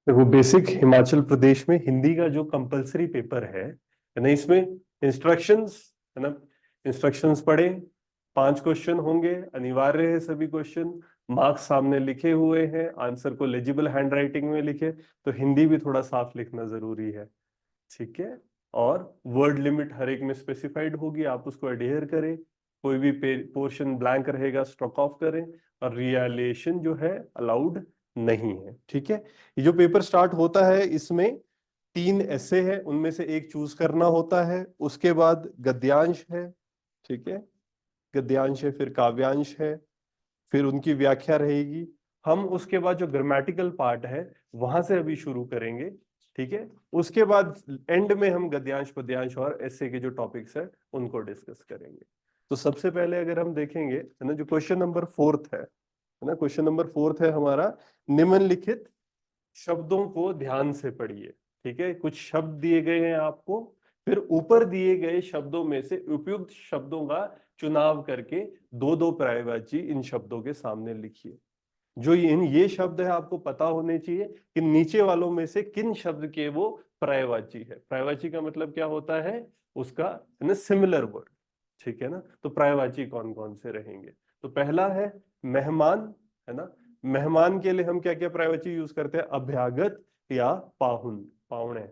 देखो, बेसिक हिमाचल प्रदेश में हिंदी का जो कंपलसरी पेपर है ना, इसमें इंस्ट्रक्शंस है ना। इंस्ट्रक्शंस पढ़े, 5 क्वेश्चन होंगे, अनिवार्य है सभी क्वेश्चन। मार्क्स सामने लिखे हुए हैं, आंसर को लेजिबल हैंड राइटिंग में लिखे, तो हिंदी भी थोड़ा साफ लिखना जरूरी है। ठीक है। और वर्ड लिमिट हर एक में स्पेसिफाइड होगी, आप उसको अडेयर करें। कोई भी पोर्शन ब्लैंक रहेगा स्ट्रोक ऑफ करें। और रियलेशन जो है अलाउड नहीं है। ठीक है। ये जो पेपर स्टार्ट होता है, इसमें 3 ऐसे हैं, उनमें से एक चूज करना होता है। उसके बाद गद्यांश है। ठीक है। गद्यांश है, फिर काव्यांश है, फिर उनकी व्याख्या रहेगी। हम उसके बाद जो ग्रामेटिकल पार्ट है वहां से अभी शुरू करेंगे। ठीक है। उसके बाद एंड में हम गद्यांश पद्यांश और ऐसे के जो टॉपिक्स है उनको डिस्कस करेंगे। तो सबसे पहले अगर हम देखेंगे, है ना, जो क्वेश्चन नंबर 4 है ना, क्वेश्चन नंबर 4 है हमारा, निम्नलिखित शब्दों को ध्यान से पढ़िए। ठीक है। कुछ शब्द दिए गए हैं आपको, फिर ऊपर दिए गए शब्दों में से उपयुक्त शब्दों का चुनाव करके दो दो पर्यायवाची इन शब्दों के सामने लिखिए। जो ये शब्द है आपको पता होने चाहिए कि नीचे वालों में से किन शब्द के वो पर्यायवाची है। पर्यायवाची का मतलब क्या होता है, उसका है ना सिमिलर वर्ड। ठीक है ना। तो पर्यायवाची कौन कौन से रहेंगे? तो पहला है मेहमान, है ना। मेहमान के लिए हम क्या क्या पर्यायवाची यूज करते हैं? अभ्यागत या पाहुन, पाहुणे।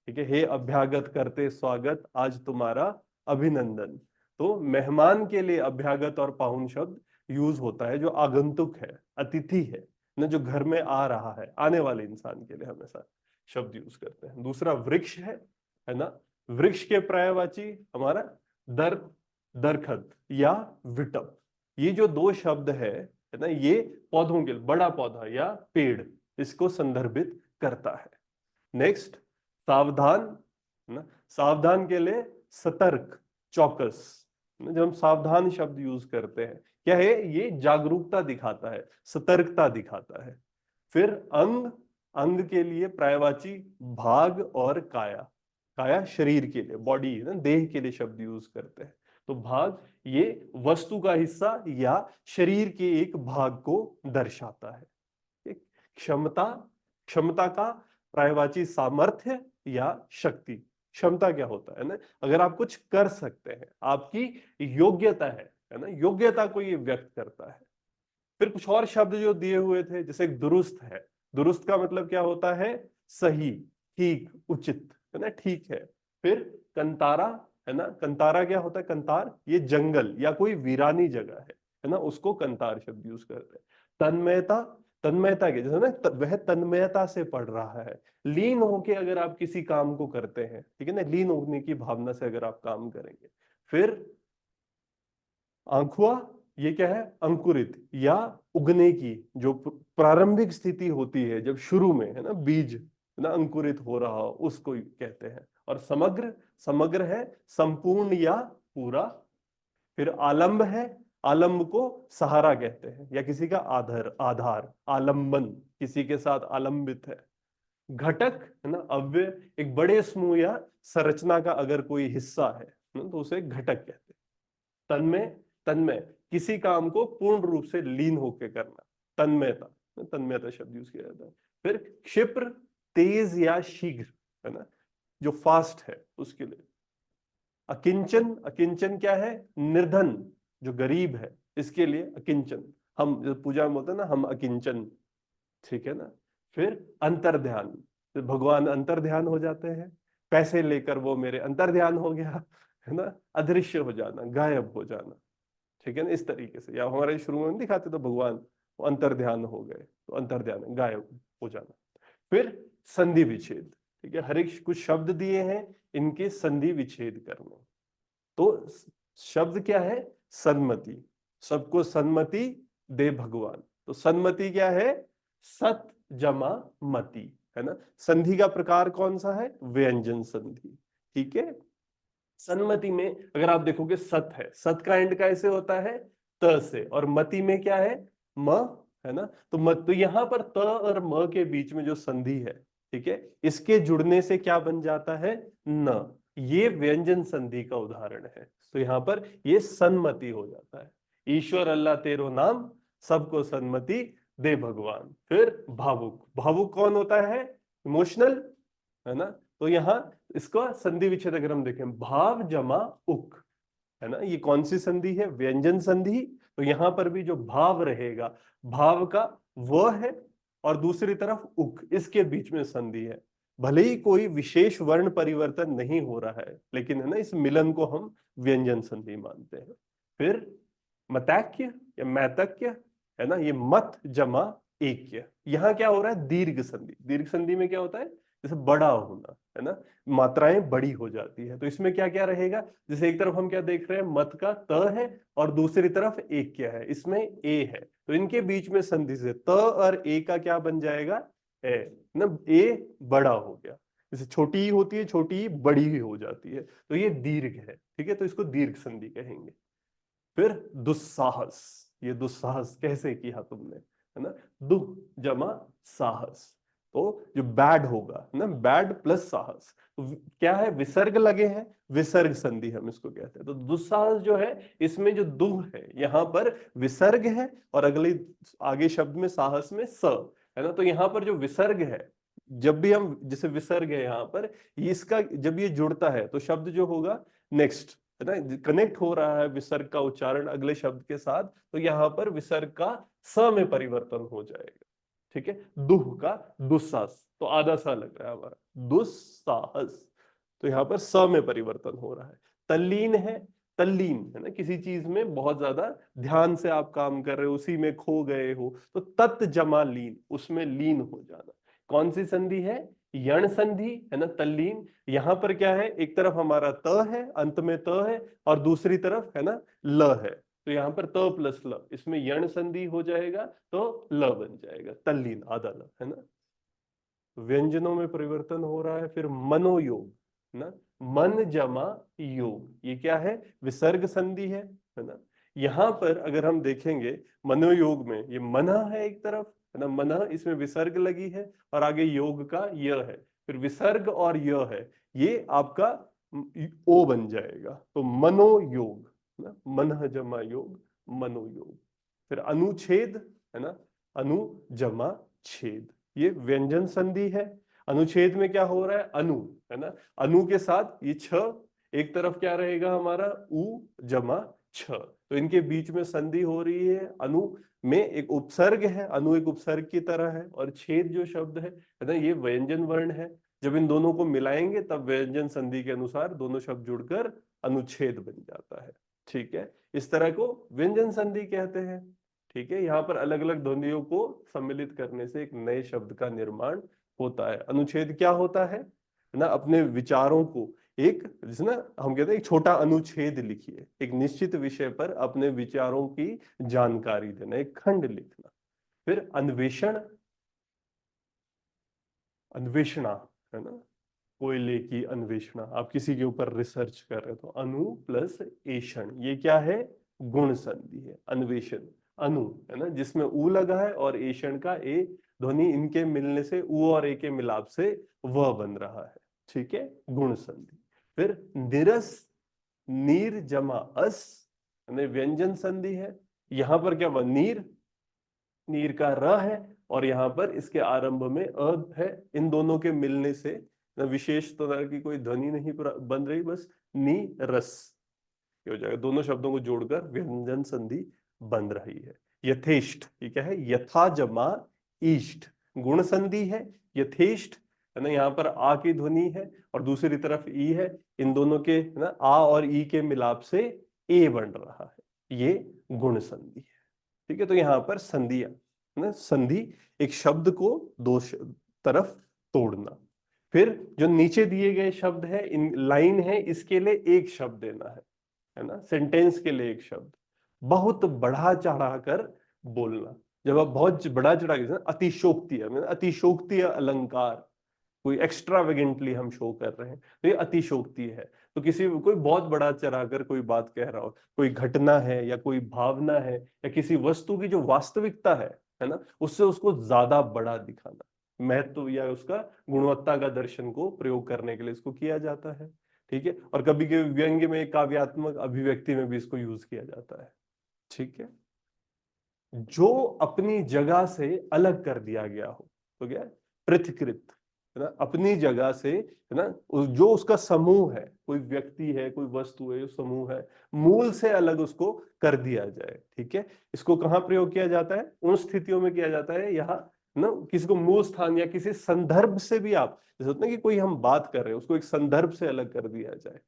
ठीक है। हे अभ्यागत करते स्वागत, आज तुम्हारा अभिनंदन। तो मेहमान के लिए अभ्यागत और पाहुन शब्द यूज होता है। जो आगंतुक है, अतिथि है ना, जो घर में आ रहा है, आने वाले इंसान के लिए हमेशा शब्द यूज करते हैं। दूसरा वृक्ष है ना। वृक्ष के पर्यायवाची हमारा दर, दरखत या विटप। ये जो दो शब्द है ना, ये पौधों के, बड़ा पौधा या पेड़, इसको संदर्भित करता है। नेक्स्ट, सावधान, है ना। सावधान के लिए सतर्क, चौकस। जब हम सावधान शब्द यूज करते हैं, क्या है ये? जागरूकता दिखाता है, सतर्कता दिखाता है। फिर अंग, अंग के लिए पर्यायवाची भाग और काया। काया शरीर के लिए, बॉडी ना, देह के लिए शब्द यूज करते हैं। तो भाग ये वस्तु का हिस्सा या शरीर के एक भाग को दर्शाता है। एक क्षमता, क्षमता का पर्यायवाची सामर्थ्य या शक्ति। क्षमता क्या होता है ना, अगर आप कुछ कर सकते हैं, आपकी योग्यता है ना, योग्यता को ये व्यक्त करता है। फिर कुछ और शब्द जो दिए हुए थे, जैसे दुरुस्त है। दुरुस्त का मतलब क्या होता है? सही, ठीक, उचित, है ना, ठीक है। फिर कंतारा, है ना। कंतारा क्या होता है? कंतार ये जंगल या कोई वीरानी जगह है ना, उसको कंतार शब्द यूज करते हैं। तन्मयता, तन्मयता के जैसे ना, वह तन्मयता से पढ़ रहा है। लीन होके अगर आप किसी काम को करते हैं, ठीक है ना, लीन होने की भावना से अगर आप काम करेंगे। फिर आंखुआ, ये क्या है? अंकुरित या उगने की जो प्रारंभिक स्थिति होती है, जब शुरू में है ना बीज है ना अंकुरित हो रहा हो, उसको कहते हैं। और समग्र, समग्र है संपूर्ण या पूरा। फिर आलंब है, आलंब को सहारा कहते हैं या किसी का आधार, आधार आलंबन, किसी के साथ आलंबित है। घटक, है ना, अव्यय, एक बड़े समूह या संरचना का अगर कोई हिस्सा है ना, तो उसे घटक कहते हैं। तन्मय, तन्मय किसी काम को पूर्ण रूप से लीन होकर करना, तन्मयता, तन्मयता शब्द यूज किया जाता है। फिर क्षिप्र, तेज या शीघ्र, है ना, जो फास्ट है उसके लिए। अकिंचन, अकिंचन क्या है? निर्धन, जो गरीब है, इसके लिए अकिंचन। हम जो पूजा में बोलते हैं ना, हम अकिंचन। ठीक है ना। फिर अंतर्ध्यान, तो भगवान अंतर्ध्यान हो जाते हैं। पैसे लेकर वो मेरे अंतर्ध्यान हो गया, है ना। अदृश्य हो जाना, गायब हो जाना। ठीक है ना, इस तरीके से। या हमारे शुरू में दिखाते तो भगवान वो अंतर्ध्यान हो गए, तो अंतर्ध्यान गायब हो जाना। फिर संधि विच्छेद। ठीक है, हर एक कुछ शब्द दिए हैं, इनके संधि विच्छेद करना। तो शब्द क्या है? सन्मति, सबको सन्मति दे भगवान। तो सन्मति क्या है? सत जमा मति, है ना। संधि का प्रकार कौन सा है? व्यंजन संधि। ठीक है। सन्मति में अगर आप देखोगे सत है, सत का एंड कैसे होता है? त से। और मति में क्या है? म, है ना। तो मत, तो यहां पर त और म के बीच में जो संधि है, ठीक है, इसके जुड़ने से क्या बन जाता है? न। ये व्यंजन संधि का उदाहरण है। तो यहां पर ये सन्मति हो जाता है। ईश्वर अल्लाह तेरो नाम, सबको सन्मति दे भगवान। फिर भावुक, भावुक कौन होता है? इमोशनल, है ना। तो यहाँ इसका संधि विच्छेद अगर हम देखें, भाव जमा उक, है ना, ये कौन सी संधि है? व्यंजन संधि। तो यहां पर भी जो भाव रहेगा, भाव का व है और दूसरी तरफ उक, इसके बीच में संधि है। भले ही कोई विशेष वर्ण परिवर्तन नहीं हो रहा है, लेकिन है ना, इस मिलन को हम व्यंजन संधि मानते हैं। फिर मतैक्य या मैतक्य, है ना, ये मत जमा एक्य। यहां क्या हो रहा है? दीर्घ संधि। दीर्घ संधि में क्या होता है? जैसे बड़ा होना, है ना, मात्राएं बड़ी हो जाती है। तो इसमें क्या क्या रहेगा? जैसे एक तरफ हम क्या देख रहे हैं? मत का त है और दूसरी तरफ एक क्या है? इसमें ए है। तो इनके बीच में संधि से त और ए का क्या बन जाएगा? ए ना, ए बड़ा हो गया। जैसे छोटी ई होती है, छोटी ई बड़ी ही हो जाती है, तो ये दीर्घ है। ठीक है, तो इसको दीर्घ संधि कहेंगे। फिर दुस्साहस, ये दुस्साहस कैसे किया तुमने, है ना, दुह जमा साहस। तो जो बैड होगा ना, बैड प्लस साहस, तो क्या है? विसर्ग लगे हैं, विसर्ग संधि हम इसको कहते हैं। तो दुस्साहस जो है, इसमें जो दुह है यहां पर विसर्ग है और अगले आगे शब्द में साहस में स, है ना। तो यहां पर जो विसर्ग है, जब भी हम, जैसे विसर्ग है यहां पर, इसका जब ये जुड़ता है तो शब्द जो होगा नेक्स्ट, है ना, कनेक्ट हो रहा है विसर्ग का उच्चारण अगले शब्द के साथ, तो यहां पर विसर्ग का स में परिवर्तन हो जाएगा। ठीक है, दुह का दुस्साहस, तो आधा सा लग रहा है हमारा, दुस्साहस। तो यहां पर स में परिवर्तन हो रहा है। तल्लीन है, तल्लीन, है ना, किसी चीज में बहुत ज्यादा ध्यान से आप काम कर रहे हो, उसी में खो गए हो, तो तत् जमा लीन, उसमें लीन हो जाना। कौन सी संधि है? यण संधि, है ना, तल्लीन। यहां पर क्या है? एक तरफ हमारा त है, अंत में त है, और दूसरी तरफ है ना ल है। तो यहां पर त प्लस ल, इसमें यण संधि हो जाएगा तो ल बन जाएगा, तल्लीन, आधा ल, है ना। व्यंजनों में परिवर्तन हो रहा है। फिर मनोयोग, ना, मन जमा योग, ये क्या है? विसर्ग संधि है ना। यहां पर अगर हम देखेंगे मनोयोग में, ये मना है एक तरफ, है ना, मना, इसमें विसर्ग लगी है और आगे योग का य है, फिर विसर्ग और य है, ये आपका ओ बन जाएगा, तो मनोयोग, ना, मन जमा योग, मनोयोग। फिर अनुच्छेद, है ना, अनु जमा छेद, ये व्यंजन संधि है। अनुच्छेद में क्या हो रहा है? अनु, है ना, अनु के साथ ये छ, एक तरफ क्या रहेगा हमारा? उ जमा छ, तो इनके बीच में संधि हो रही है। अनु में एक उपसर्ग है, अनु एक उपसर्ग की तरह है, और छेद जो शब्द है ना, ये व्यंजन वर्ण है। जब इन दोनों को मिलाएंगे तब व्यंजन संधि के अनुसार दोनों शब्द जुड़कर अनुच्छेद बन जाता है। ठीक है, इस तरह को व्यंजन संधि कहते हैं। ठीक है, यहाँ पर अलग अलग ध्वनियों को सम्मिलित करने से एक नए शब्द का निर्माण होता है। अनुच्छेद क्या होता है ना, अपने विचारों को एक, जैसे ना हम कहते हैं एक छोटा अनुच्छेद लिखिए, एक निश्चित विषय पर अपने विचारों की जानकारी देना, एक खंड लिखना। फिर अन्वेषण, अन्वेषणा, है ना, कोयले की अन्वेषणा, आप किसी के ऊपर रिसर्च कर रहे हो, तो अनु प्लस एषण, ये क्या है? गुण संधि है। अन्वेषण, अनु, है ना, जिसमें उ लगा है, और एषण का ए ध्वनि, इनके मिलने से उ और ए के मिलाप से व बन रहा है। ठीक है, गुण संधि। फिर निरस, नीर जमा अस, यानी व्यंजन संधि है। यहां पर क्या हुआ? नीर, नीर का र है, और यहां पर इसके आरंभ में अ है। इन दोनों के मिलने से विशेष तरह की कोई ध्वनि नहीं बन रही, बस नी रस हो जाएगा, दोनों शब्दों को जोड़कर व्यंजन संधि बन रही है। यथेष्ट, ये क्या है? यथा जमा ईष्ट, गुण संधि है। यथेष्ट, है ना, यहाँ पर आ की ध्वनि है और दूसरी तरफ ई है, इन दोनों के, है ना, आ और ई के मिलाप से ए बन रहा है, ये गुण संधि है। ठीक है, तो यहां पर संधियां, है ना, संधि एक शब्द को दो तरफ तोड़ना। फिर जो नीचे दिए गए शब्द है, इन लाइन है, इसके लिए एक शब्द देना है ना, सेंटेंस के लिए एक शब्द। बहुत बढ़ा चढ़ा कर बोलना, जब आप बहुत बढ़ा चढ़ा के, अतिशोक्ति है, अतिशोक्ति अलंकार, कोई एक्स्ट्रावेगेंटली हम शो कर रहे हैं, तो ये अतिशोक्ति है। तो किसी कोई बहुत बड़ा चढ़ाकर कोई बात कह रहा हो, कोई घटना है या कोई भावना है या किसी वस्तु की जो वास्तविकता है ना, उससे उसको ज्यादा बड़ा दिखाना, महत्व या उसका गुणवत्ता का दर्शन को प्रयोग करने के लिए इसको किया जाता है। ठीक है, और कभी कभी व्यंग्य में, काव्यात्मक अभिव्यक्ति में भी इसको यूज किया जाता है। ठीक है, जो अपनी जगह से अलग कर दिया गया हो, तो क्या है? पृथकृत, है ना, अपनी जगह से, है ना, जो उसका समूह है, कोई व्यक्ति है, कोई वस्तु है, समूह है, मूल से अलग उसको कर दिया जाए। ठीक है, इसको कहाँ प्रयोग किया जाता है? उन स्थितियों में किया जाता है यहाँ ना, किसी को मूल स्थान या किसी संदर्भ से भी, आप जैसे होता है कि कोई हम बात कर रहे हैं उसको एक संदर्भ से अलग कर दिया जाए,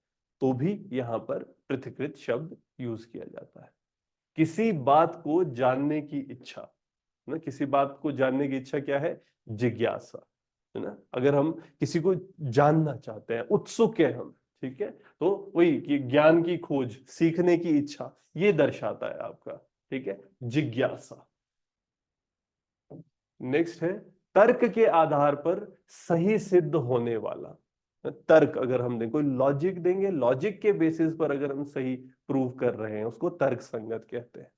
तो भी यहाँ पर पृथक्कृत शब्द यूज किया जाता है। किसी बात को जानने की इच्छा, ना, किसी बात को जानने की इच्छा क्या है? जिज्ञासा, है ना। अगर हम किसी को जानना चाहते हैं, उत्सुक है हम, ठीक है, तो वही कि ज्ञान की खोज, सीखने की इच्छा, ये दर्शाता है आपका, ठीक है, जिज्ञासा। नेक्स्ट है तर्क के आधार पर सही सिद्ध होने वाला। तर्क अगर हम दें, कोई लॉजिक देंगे, लॉजिक के बेसिस पर अगर हम सही प्रूव कर रहे हैं, उसको तर्क संगत कहते हैं।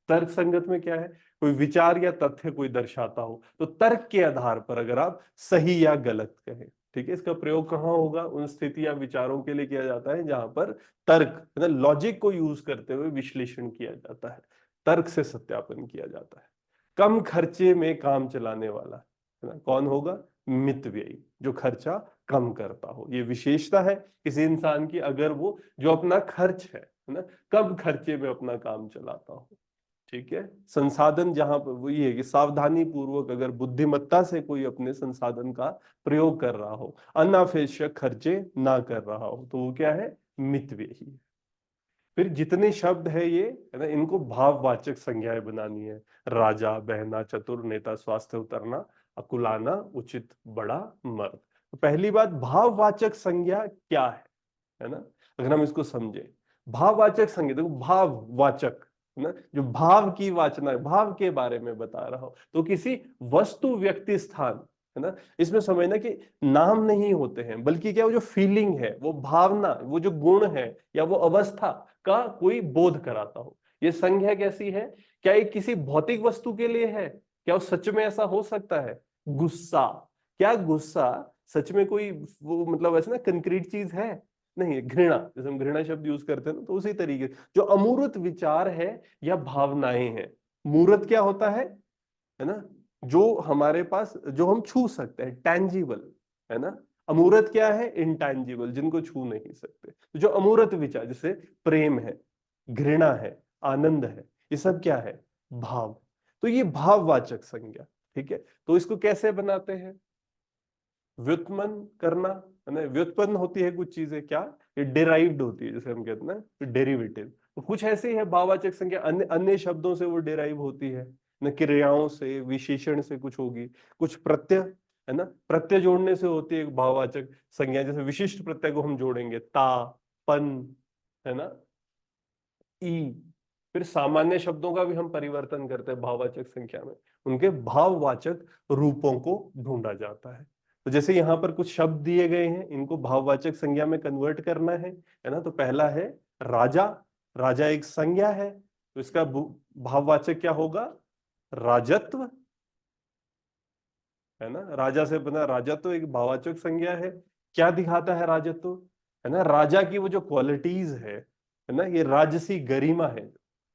तर्क संगत में क्या है? कोई विचार या तथ्य कोई दर्शाता हो, तो तर्क के आधार पर अगर आप सही या गलत कहें, ठीक है। इसका प्रयोग कहाँ होगा? उन स्थिति या विचारों के लिए किया जाता है जहां पर तर्क, मतलब लॉजिक को यूज करते हुए विश्लेषण किया जाता है, तर्क से सत्यापन किया जाता है। कम खर्चे में काम चलाने वाला, है ना, कौन होगा? मितव्ययी, जो खर्चा कम करता हो। ये विशेषता है किसी इंसान की, अगर वो जो अपना खर्च है ना, कम खर्चे में अपना काम चलाता हो। ठीक है, संसाधन जहां पर वो ये है कि सावधानी पूर्वक अगर बुद्धिमत्ता से कोई अपने संसाधन का प्रयोग कर रहा हो, अनावश्यक खर्चे ना कर रहा हो, तो वो क्या है? मितव्ययी। फिर जितने शब्द है ये, है ना, इनको भाववाचक संज्ञाएं बनानी है। राजा, बहना, चतुर, नेता, स्वास्थ्य, उतरना, अकुलाना, उचित, बड़ा, मर्द। तो पहली बात, भाववाचक संज्ञा क्या है ना, अगर हम इसको समझे। भाववाचक संज्ञा, देखो भाववाचक, है ना, जो भाव की वाचना, भाव के बारे में बता रहा हो, तो किसी वस्तु, व्यक्ति, स्थान, है ना, इसमें समझना कि नाम नहीं होते हैं, बल्कि क्या, वो जो फीलिंग है, वो भावना, वो जो गुण है या वो अवस्था का कोई बोध कराता हो। ये संज्ञा कैसी है? क्या ये किसी भौतिक वस्तु के लिए है? क्या वो सच में ऐसा हो सकता है? गुस्सा, क्या गुस्सा सच में कोई वो मतलब ऐसे ना कंक्रीट चीज है? नहीं। घृणा, जैसे हम घृणा शब्द यूज करते हैं ना, तो उसी तरीके जो अमूर्त विचार है या भावनाएं हैं। मूर्त क्या होता है ना, जो हमारे पास, जो हम छू सकते हैं, टैंजिबल, है ना। अमूर्त क्या है? इनटैंजिबल, जिनको छू नहीं सकते। तो जो अमूर्त विचार, जैसे प्रेम है, घृणा है, आनंद है, ये सब क्या है? भाव। तो ये भाववाचक संज्ञा, ठीक है। तो इसको कैसे बनाते हैं? व्युत्पन्न करना, है ना। व्युत्पन्न होती है कुछ चीजें, क्या? ये डिराइव्ड होती है, जैसे हम कहते हैं ना, डेरिवेटिव। तो कुछ ऐसे ही है भाववाचक संज्ञा, अन्य अन्य शब्दों से वो डिराइव होती है न, क्रियाओं से, विशेषण से कुछ होगी, कुछ प्रत्यय, है ना, प्रत्यय जोड़ने से होती है एक भाववाचक संज्ञा। जैसे विशिष्ट प्रत्यय को हम जोड़ेंगे, ता, पन, है ना, ई। फिर सामान्य शब्दों का भी हम परिवर्तन करते हैं भाववाचक संख्या में, उनके भाववाचक रूपों को ढूंढा जाता है। तो जैसे यहाँ पर कुछ शब्द दिए गए हैं, इनको भाववाचक संज्ञा में कन्वर्ट करना है ना। तो पहला है राजा। राजा एक संज्ञा है, तो इसका भाववाचक क्या होगा? राजत्व, है ना। राजा से बना राजत्व एक भाववाचक संज्ञा है। क्या दिखाता है राजत्व? है ना, राजा की वो जो क्वालिटीज है ना, ये राजसी गरिमा है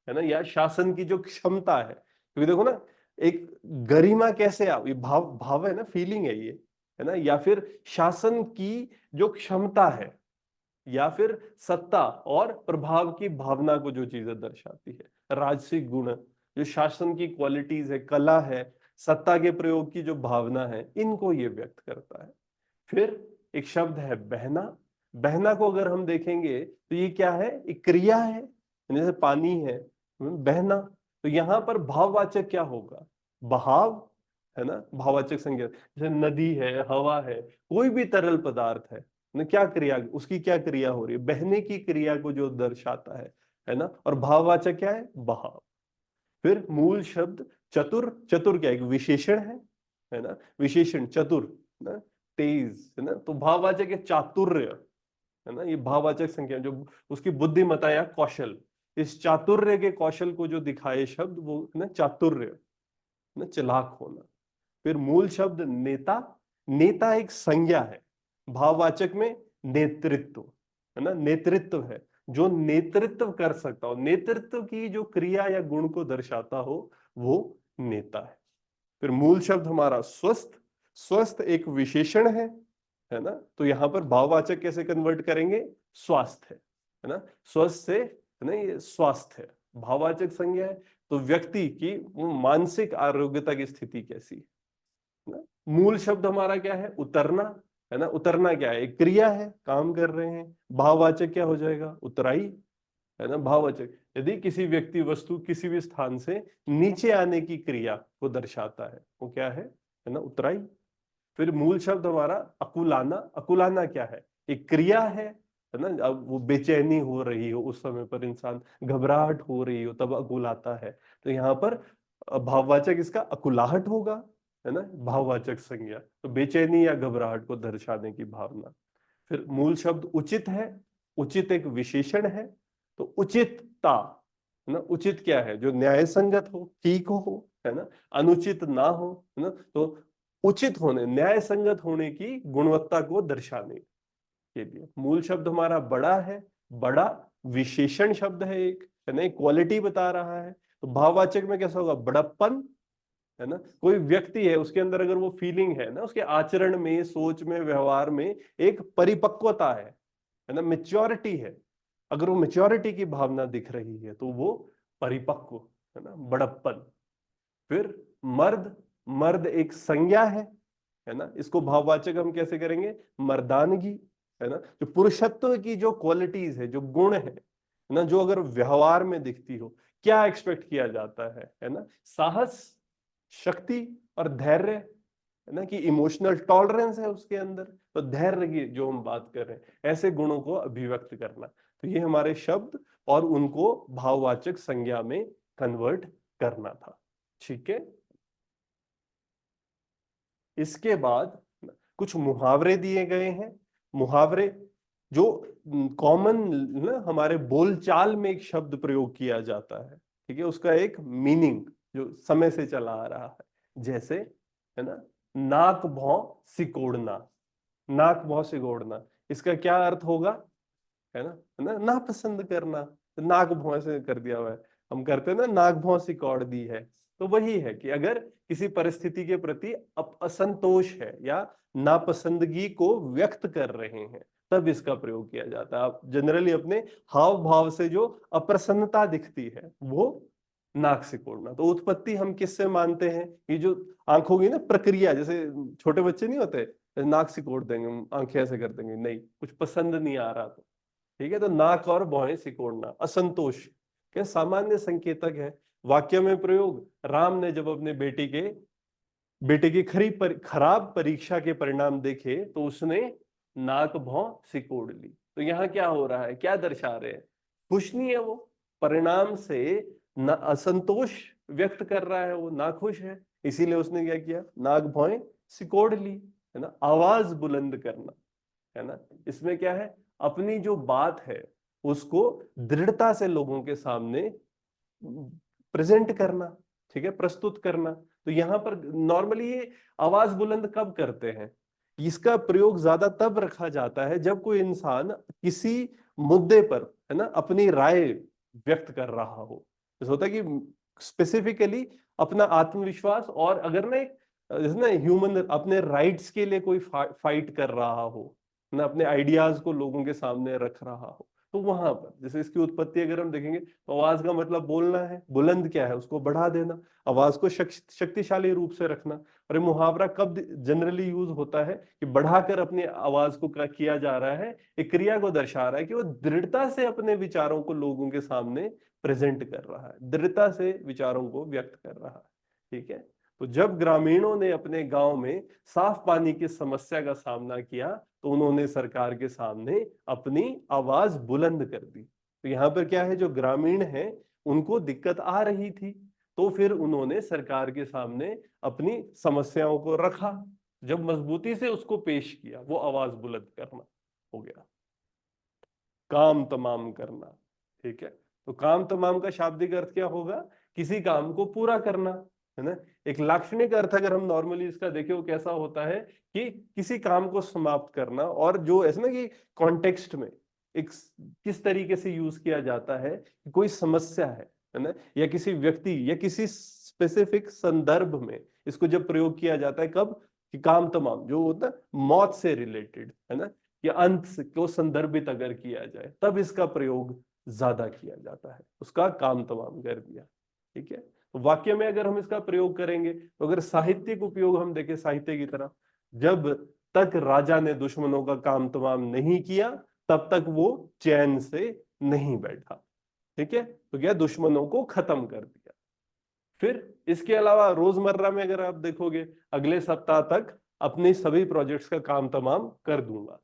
ना, या शासन की जो क्षमता है। क्योंकि देखो ना, एक गरिमा कैसे आप, ये भाव, भाव है ना, फीलिंग है ये, है ना, या फिर शासन की जो क्षमता है, या फिर सत्ता और प्रभाव की भावना को जो चीजें दर्शाती है। राजसिक गुण, जो शासन की क्वालिटीज है, कला है, सत्ता के प्रयोग की जो भावना है, इनको ये व्यक्त करता है। फिर एक शब्द है बहना। बहना को अगर हम देखेंगे तो ये क्या है? एक क्रिया है, जैसे पानी है, बहना। तो यहां पर भाववाचक क्या होगा? बहाव, है ना, भाववाचक संज्ञा। जैसे नदी है, हवा है, कोई भी तरल पदार्थ है ना, क्या क्रिया, उसकी क्या क्रिया हो रही है? बहने की क्रिया को जो दर्शाता है ना। और भाववाचक क्या है? बहाव। फिर मूल शब्द चतुर। चतुर क्या, एक विशेषण है ना, विशेषण चतुर ना, तेज, है ना। तो भाववाचक है चातुर्य, है ना, ये भाववाचक संज्ञा, जो उसकी बुद्धिमत्ता या कौशल, इस चातुर्य के कौशल को जो दिखाए शब्द, वो है ना चातुर्य, ना, चालाक होना। फिर मूल शब्द नेता। नेता एक संज्ञा है, भाववाचक में नेतृत्व, है ना, नेतृत्व है, जो नेतृत्व कर सकता हो, नेतृत्व की जो क्रिया या गुण को दर्शाता हो, वो नेता है। फिर मूल शब्द हमारा स्वस्थ। स्वस्थ एक विशेषण है ना, तो यहाँ पर भाववाचक कैसे कन्वर्ट करेंगे, स्वास्थ्य है ना, स्वस्थ से है ना, ये स्वास्थ्य है, भाववाचक संज्ञा है, तो व्यक्ति की वो मानसिक आरोग्यता की स्थिति कैसी है ना। मूल शब्द हमारा क्या है, उतरना है ना, उतरना क्या है, एक क्रिया है, काम कर रहे हैं। भाववाचक क्या हो जाएगा, उतराई है ना। भाववाचक यदि किसी व्यक्ति वस्तु किसी भी स्थान से नीचे आने की क्रिया को दर्शाता है, वो क्या है ना, उतराई। फिर मूल शब्द हमारा अकुलाना, अकुलाना क्या है, एक क्रिया है ना। अब वो बेचैनी हो रही हो उस समय पर, इंसान घबराहट हो रही हो तब अकुलाता है, तो यहाँ पर भाववाचक इसका अकुलाहट होगा है ना, भाववाचक संज्ञा, तो बेचैनी या घबराहट को दर्शाने की भावना। फिर मूल शब्द उचित है, उचित एक विशेषण है, तो उचितता है ना, उचित क्या है, जो न्याय संगत हो, ठीक हो है ना, अनुचित ना हो है ना, तो उचित होने, न्याय संगत होने की गुणवत्ता को दर्शाने के लिए। मूल शब्द हमारा बड़ा है, बड़ा विशेषण शब्द है एक है ना, क्वालिटी बता रहा है, तो भाववाचक में कैसा होगा, बड़प्पन है ना। कोई व्यक्ति है, उसके अंदर अगर वो फीलिंग है ना, उसके आचरण में, सोच में, व्यवहार में एक परिपक्वता है ना, मेच्योरिटी है, अगर वो मेच्योरिटी की भावना दिख रही है तो वो परिपक्व है ना, बड़प्पन। फिर मर्द, मर्द एक संज्ञा है ना, इसको भाववाचक हम कैसे करेंगे, मर्दानगी है ना, जो पुरुषत्व की जो क्वालिटीज है, जो गुण है ना, जो अगर व्यवहार में दिखती हो, क्या एक्सपेक्ट किया जाता है ना, साहस, शक्ति और धैर्य है ना, कि इमोशनल टॉलरेंस है उसके अंदर, तो धैर्य की जो हम बात कर रहे हैं, ऐसे गुणों को अभिव्यक्त करना, तो ये हमारे शब्द और उनको भाववाचक संज्ञा में कन्वर्ट करना था। ठीक है, इसके बाद कुछ मुहावरे दिए गए हैं। मुहावरे जो कॉमन ना हमारे बोलचाल में एक शब्द प्रयोग किया जाता है, ठीक है, उसका एक मीनिंग जो समय से चला आ रहा है, जैसे है ना, नाक भौं सिकोड़ना, नाक भौं सिकोड़ना, इसका क्या अर्थ होगा, है ना, नापसंद करना, तो नाक भौं से कर दिया हुआ है, हम करते हैं ना, नाक भौं सिकोड़ दी है, तो वही है कि अगर किसी परिस्थिति के प्रति असंतोष है या नापसंदगी को व्यक्त कर रहे हैं, तब इसका प्रयोग किया जाता है। आप जनरली अपने हाव भाव से जो अप्रसन्नता दिखती है वो नाक सिकोड़ना, तो उत्पत्ति हम किससे मानते हैं, ये जो आंखों की ना प्रक्रिया, जैसे छोटे बच्चे नहीं होते, नाक सिकोड़ देंगे, आंखें ऐसे कर देंगे, नहीं कुछ पसंद नहीं आ रहा तो, ठीक है, तो नाक और भौहें सिकोड़ना असंतोष के सामान्य संकेतक है। वाक्य में प्रयोग, राम ने जब अपने बेटे की खराब परीक्षा के परिणाम देखे तो उसने नाक भौं सिकोड़ ली, तो यहाँ क्या हो रहा है, क्या दर्शा रहे हैं, खुश नहीं है वो, परिणाम से असंतोष व्यक्त कर रहा है, वो नाखुश है, इसीलिए उसने क्या किया, नाक भौं सिकोड़ ली है ना। आवाज बुलंद करना है ना, इसमें क्या है, अपनी जो बात है उसको दृढ़ता से लोगों के सामने प्रेजेंट करना, ठीक है, प्रस्तुत करना। तो यहां पर नॉर्मली ये आवाज बुलंद कब करते हैं, इसका प्रयोग ज्यादा तब रखा जाता है जब कोई इंसान किसी मुद्दे पर है ना अपनी राय व्यक्त कर रहा हो, जैसे होता है कि स्पेसिफिकली अपना आत्मविश्वास, और अगर ना एक जैसे ना ह्यूमन अपने राइट्स के लिए कोई फाइट कर रहा हो ना, अपने आइडियाज को लोगों के सामने रख रहा हो, तो वहां पर जैसे इसकी उत्पत्ति अगर हम देखेंगे तो आवाज का मतलब बोलना है, बुलंद क्या है, उसको बढ़ा देना, आवाज को शक्तिशाली रूप से रखना। और ये मुहावरा कब जनरली यूज होता है, कि बढ़ाकर अपनी आवाज को किया जा रहा है, एक क्रिया को दर्शा रहा है कि वो दृढ़ता से अपने विचारों को लोगों के सामने प्रेजेंट कर रहा है, दृढ़ता से विचारों को व्यक्त कर रहा है, ठीक है। तो जब ग्रामीणों ने अपने गांव में साफ पानी की समस्या का सामना किया तो उन्होंने सरकार के सामने अपनी आवाज बुलंद कर दी, तो यहाँ पर क्या है, जो ग्रामीण है उनको दिक्कत आ रही थी, तो फिर उन्होंने सरकार के सामने अपनी समस्याओं को रखा, जब मजबूती से उसको पेश किया, वो आवाज बुलंद करना हो गया। काम तमाम करना, ठीक है, तो काम तमाम का शाब्दिक अर्थ क्या होगा, किसी काम को पूरा करना है ना। एक लाक्षणिक अर्थ अगर हम नॉर्मली इसका देखें वो कैसा होता है, कि किसी काम को समाप्त करना, और जो ऐसा ना कि कॉन्टेक्स्ट में एक किस तरीके से यूज किया जाता है, कि कोई समस्या है ना, या किसी व्यक्ति या किसी स्पेसिफिक संदर्भ में इसको जब प्रयोग किया जाता है, कब, कि काम तमाम जो होता है मौत से रिलेटेड है ना, या अंत को संदर्भित अगर किया जाए तब इसका प्रयोग ज्यादा किया जाता है, उसका काम तमाम कर दिया। ठीक है, तो वाक्य में अगर हम इसका प्रयोग करेंगे तो अगर साहित्यिक उपयोग हम देखें साहित्य की तरफ, जब तक राजा ने दुश्मनों का काम तमाम नहीं किया तब तक वो चैन से नहीं बैठा। ठीक है, तो क्या दुश्मनों को खत्म कर दिया। फिर इसके अलावा रोजमर्रा में अगर आप देखोगे, अगले सप्ताह तक अपनी सभी प्रोजेक्ट्स का काम तमाम कर दूंगा।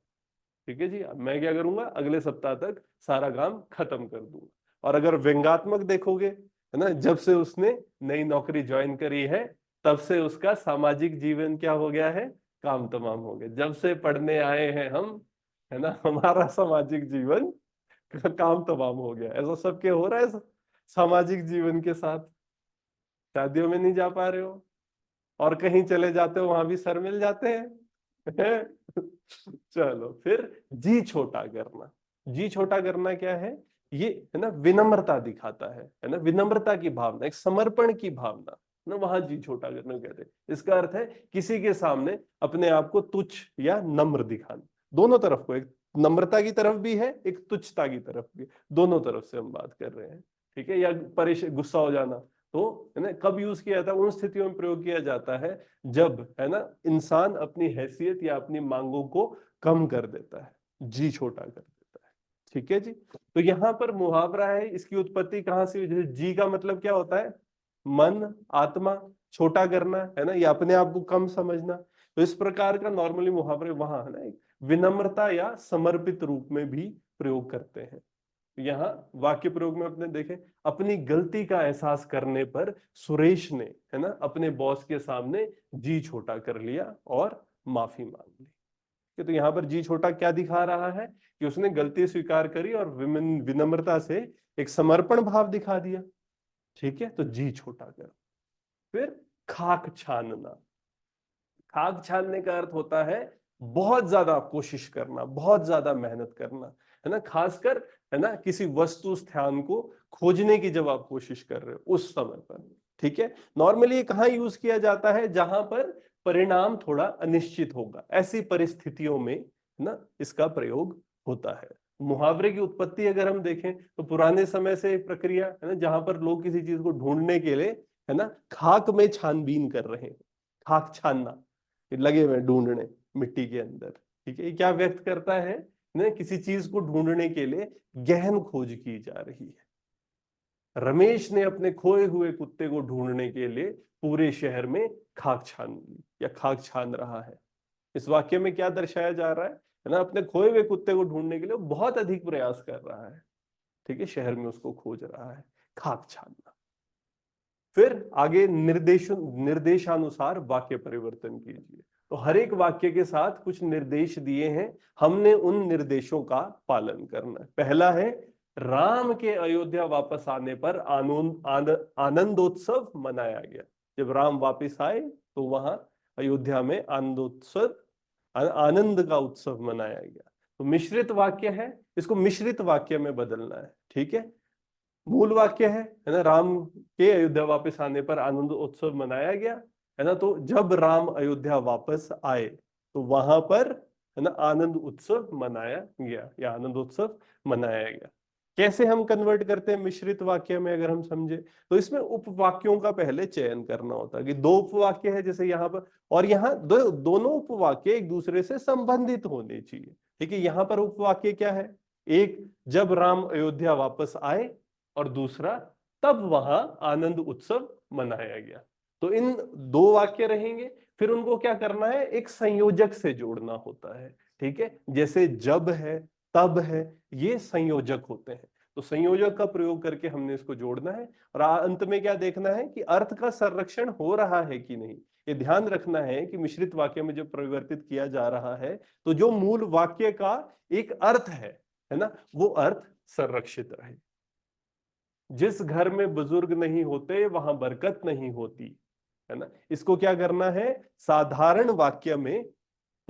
ठीक है जी, मैं क्या करूंगा, अगले सप्ताह तक सारा काम खत्म कर दूंगा। और अगर व्यंग्यात्मक देखोगे है ना, जब से उसने नई नौकरी ज्वाइन करी है तब से उसका सामाजिक जीवन क्या हो गया है, काम तमाम हो गया। जब से पढ़ने आए हैं हम, है ना, हमारा सामाजिक जीवन का काम तमाम हो गया। ऐसा सबके हो रहा है सामाजिक जीवन के साथ। शादियों में नहीं जा पा रहे हो और कहीं चले जाते हो वहां भी सर मिल जाते हैं। चलो फिर जी छोटा करना। जी छोटा करना क्या है, ये है ना विनम्रता दिखाता है ना, विनम्रता की भावना, एक समर्पण की भावना ना, वहां जी छोटा करना कहते हैं। इसका अर्थ है किसी के सामने अपने आप को तुच्छ या नम्र दिखाना, दोनों तरफ को, एक नम्रता की तरफ भी है, एक तुच्छता की तरफ भी, दोनों तरफ से हम बात कर रहे हैं। ठीक है, या परेशान गुस्सा हो जाना, तो है ना कब यूज किया जाता है, उन स्थितियों में प्रयोग किया जाता है जब है ना इंसान अपनी हैसियत या अपनी मांगों को कम कर देता है, जी छोटा कर देता है। ठीक है जी, तो यहां पर मुहावरा है, इसकी उत्पत्ति कहां से हुई, जैसे जी का मतलब क्या होता है, मन, आत्मा, छोटा करना है ना, या अपने आप को कम समझना। तो इस प्रकार का नॉर्मली मुहावरे वहां है ना एक विनम्रता या समर्पित रूप में भी प्रयोग करते हैं। यहाँ वाक्य प्रयोग में अपने देखें, अपनी गलती का एहसास करने पर सुरेश ने है ना अपने बॉस के सामने जी छोटा कर लिया और माफी मांग ली। तो यहाँ पर जी छोटा क्या दिखा रहा है कि उसने गलती स्वीकार करी और विनम्रता से एक समर्पण भाव दिखा दिया। ठीक है, तो जी छोटा कर। फिर खाक छानना। खाक छानने का अर्थ होता है बहुत ज्यादा कोशिश करना, बहुत ज्यादा मेहनत करना, है ना, खासकर है ना किसी वस्तु स्थान को खोजने की जब आप कोशिश कर रहे हो उस समय पर। ठीक है, नॉर्मली ये कहाँ यूज किया जाता है, जहां पर परिणाम थोड़ा अनिश्चित होगा, ऐसी परिस्थितियों में ना इसका प्रयोग होता है। मुहावरे की उत्पत्ति अगर हम देखें तो पुराने समय से एक प्रक्रिया है ना, जहां पर लोग किसी चीज को ढूंढने के लिए है ना खाक में छानबीन कर रहे हैं। खाक छानना, लगे हुए ढूंढने मिट्टी के अंदर। ठीक है, ये क्या व्यक्त करता है ना, किसी चीज को ढूंढने के लिए गहन खोज की जा रही है। रमेश ने अपने खोए हुए कुत्ते को ढूंढने के लिए पूरे शहर में खाक छान ली या खाक छान रहा है। इस वाक्य में क्या दर्शाया जा रहा है ना, अपने खोए हुए कुत्ते को ढूंढने के लिए बहुत अधिक प्रयास कर रहा है। ठीक है, शहर में उसको खोज रहा है, खाक छानना। फिर आगे निर्देशानुसार वाक्य परिवर्तन कीजिए। तो हर एक वाक्य के साथ कुछ निर्देश दिए हैं, हमने उन निर्देशों का पालन करना है। पहला है, राम के अयोध्या वापस आने पर आनंदोत्सव मनाया गया। जब राम वापस आए तो वहां अयोध्या में आनंदोत्सव, आनंद का उत्सव मनाया गया। तो मिश्रित वाक्य है, इसको मिश्रित वाक्य में बदलना है। ठीक है, मूल वाक्य है ना, राम के अयोध्या वापस आने पर आनंद उत्सव मनाया गया, है ना, तो जब राम अयोध्या वापस आए तो वहां पर है ना आनंद उत्सव मनाया गया या आनंद उत्सव मनाया गया। कैसे हम कन्वर्ट करते हैं मिश्रित वाक्य में, अगर हम समझे तो इसमें उपवाक्यों का पहले चयन करना होता है कि दो उपवाक्य है जैसे यहाँ पर, और यहाँ दोनों उपवाक्य एक दूसरे से संबंधित होने चाहिए। ठीक है, यहाँ पर उपवाक्य क्या है, एक जब राम अयोध्या वापस आए, और दूसरा तब वहां आनंद उत्सव मनाया गया। तो इन दो वाक्य रहेंगे, फिर उनको क्या करना है, एक संयोजक से जोड़ना होता है। ठीक है, जैसे जब है, तब है, ये संयोजक होते हैं। तो संयोजक का प्रयोग करके हमने इसको जोड़ना है, और अंत में क्या देखना है कि अर्थ का संरक्षण हो रहा है कि नहीं। ये ध्यान रखना है कि मिश्रित वाक्य में जब परिवर्तित किया जा रहा है तो जो मूल वाक्य का एक अर्थ है ना, वो अर्थ संरक्षित रहे। जिस घर में बुजुर्ग नहीं होते वहां बरकत नहीं होती, है ना, इसको क्या करना है, साधारण वाक्य में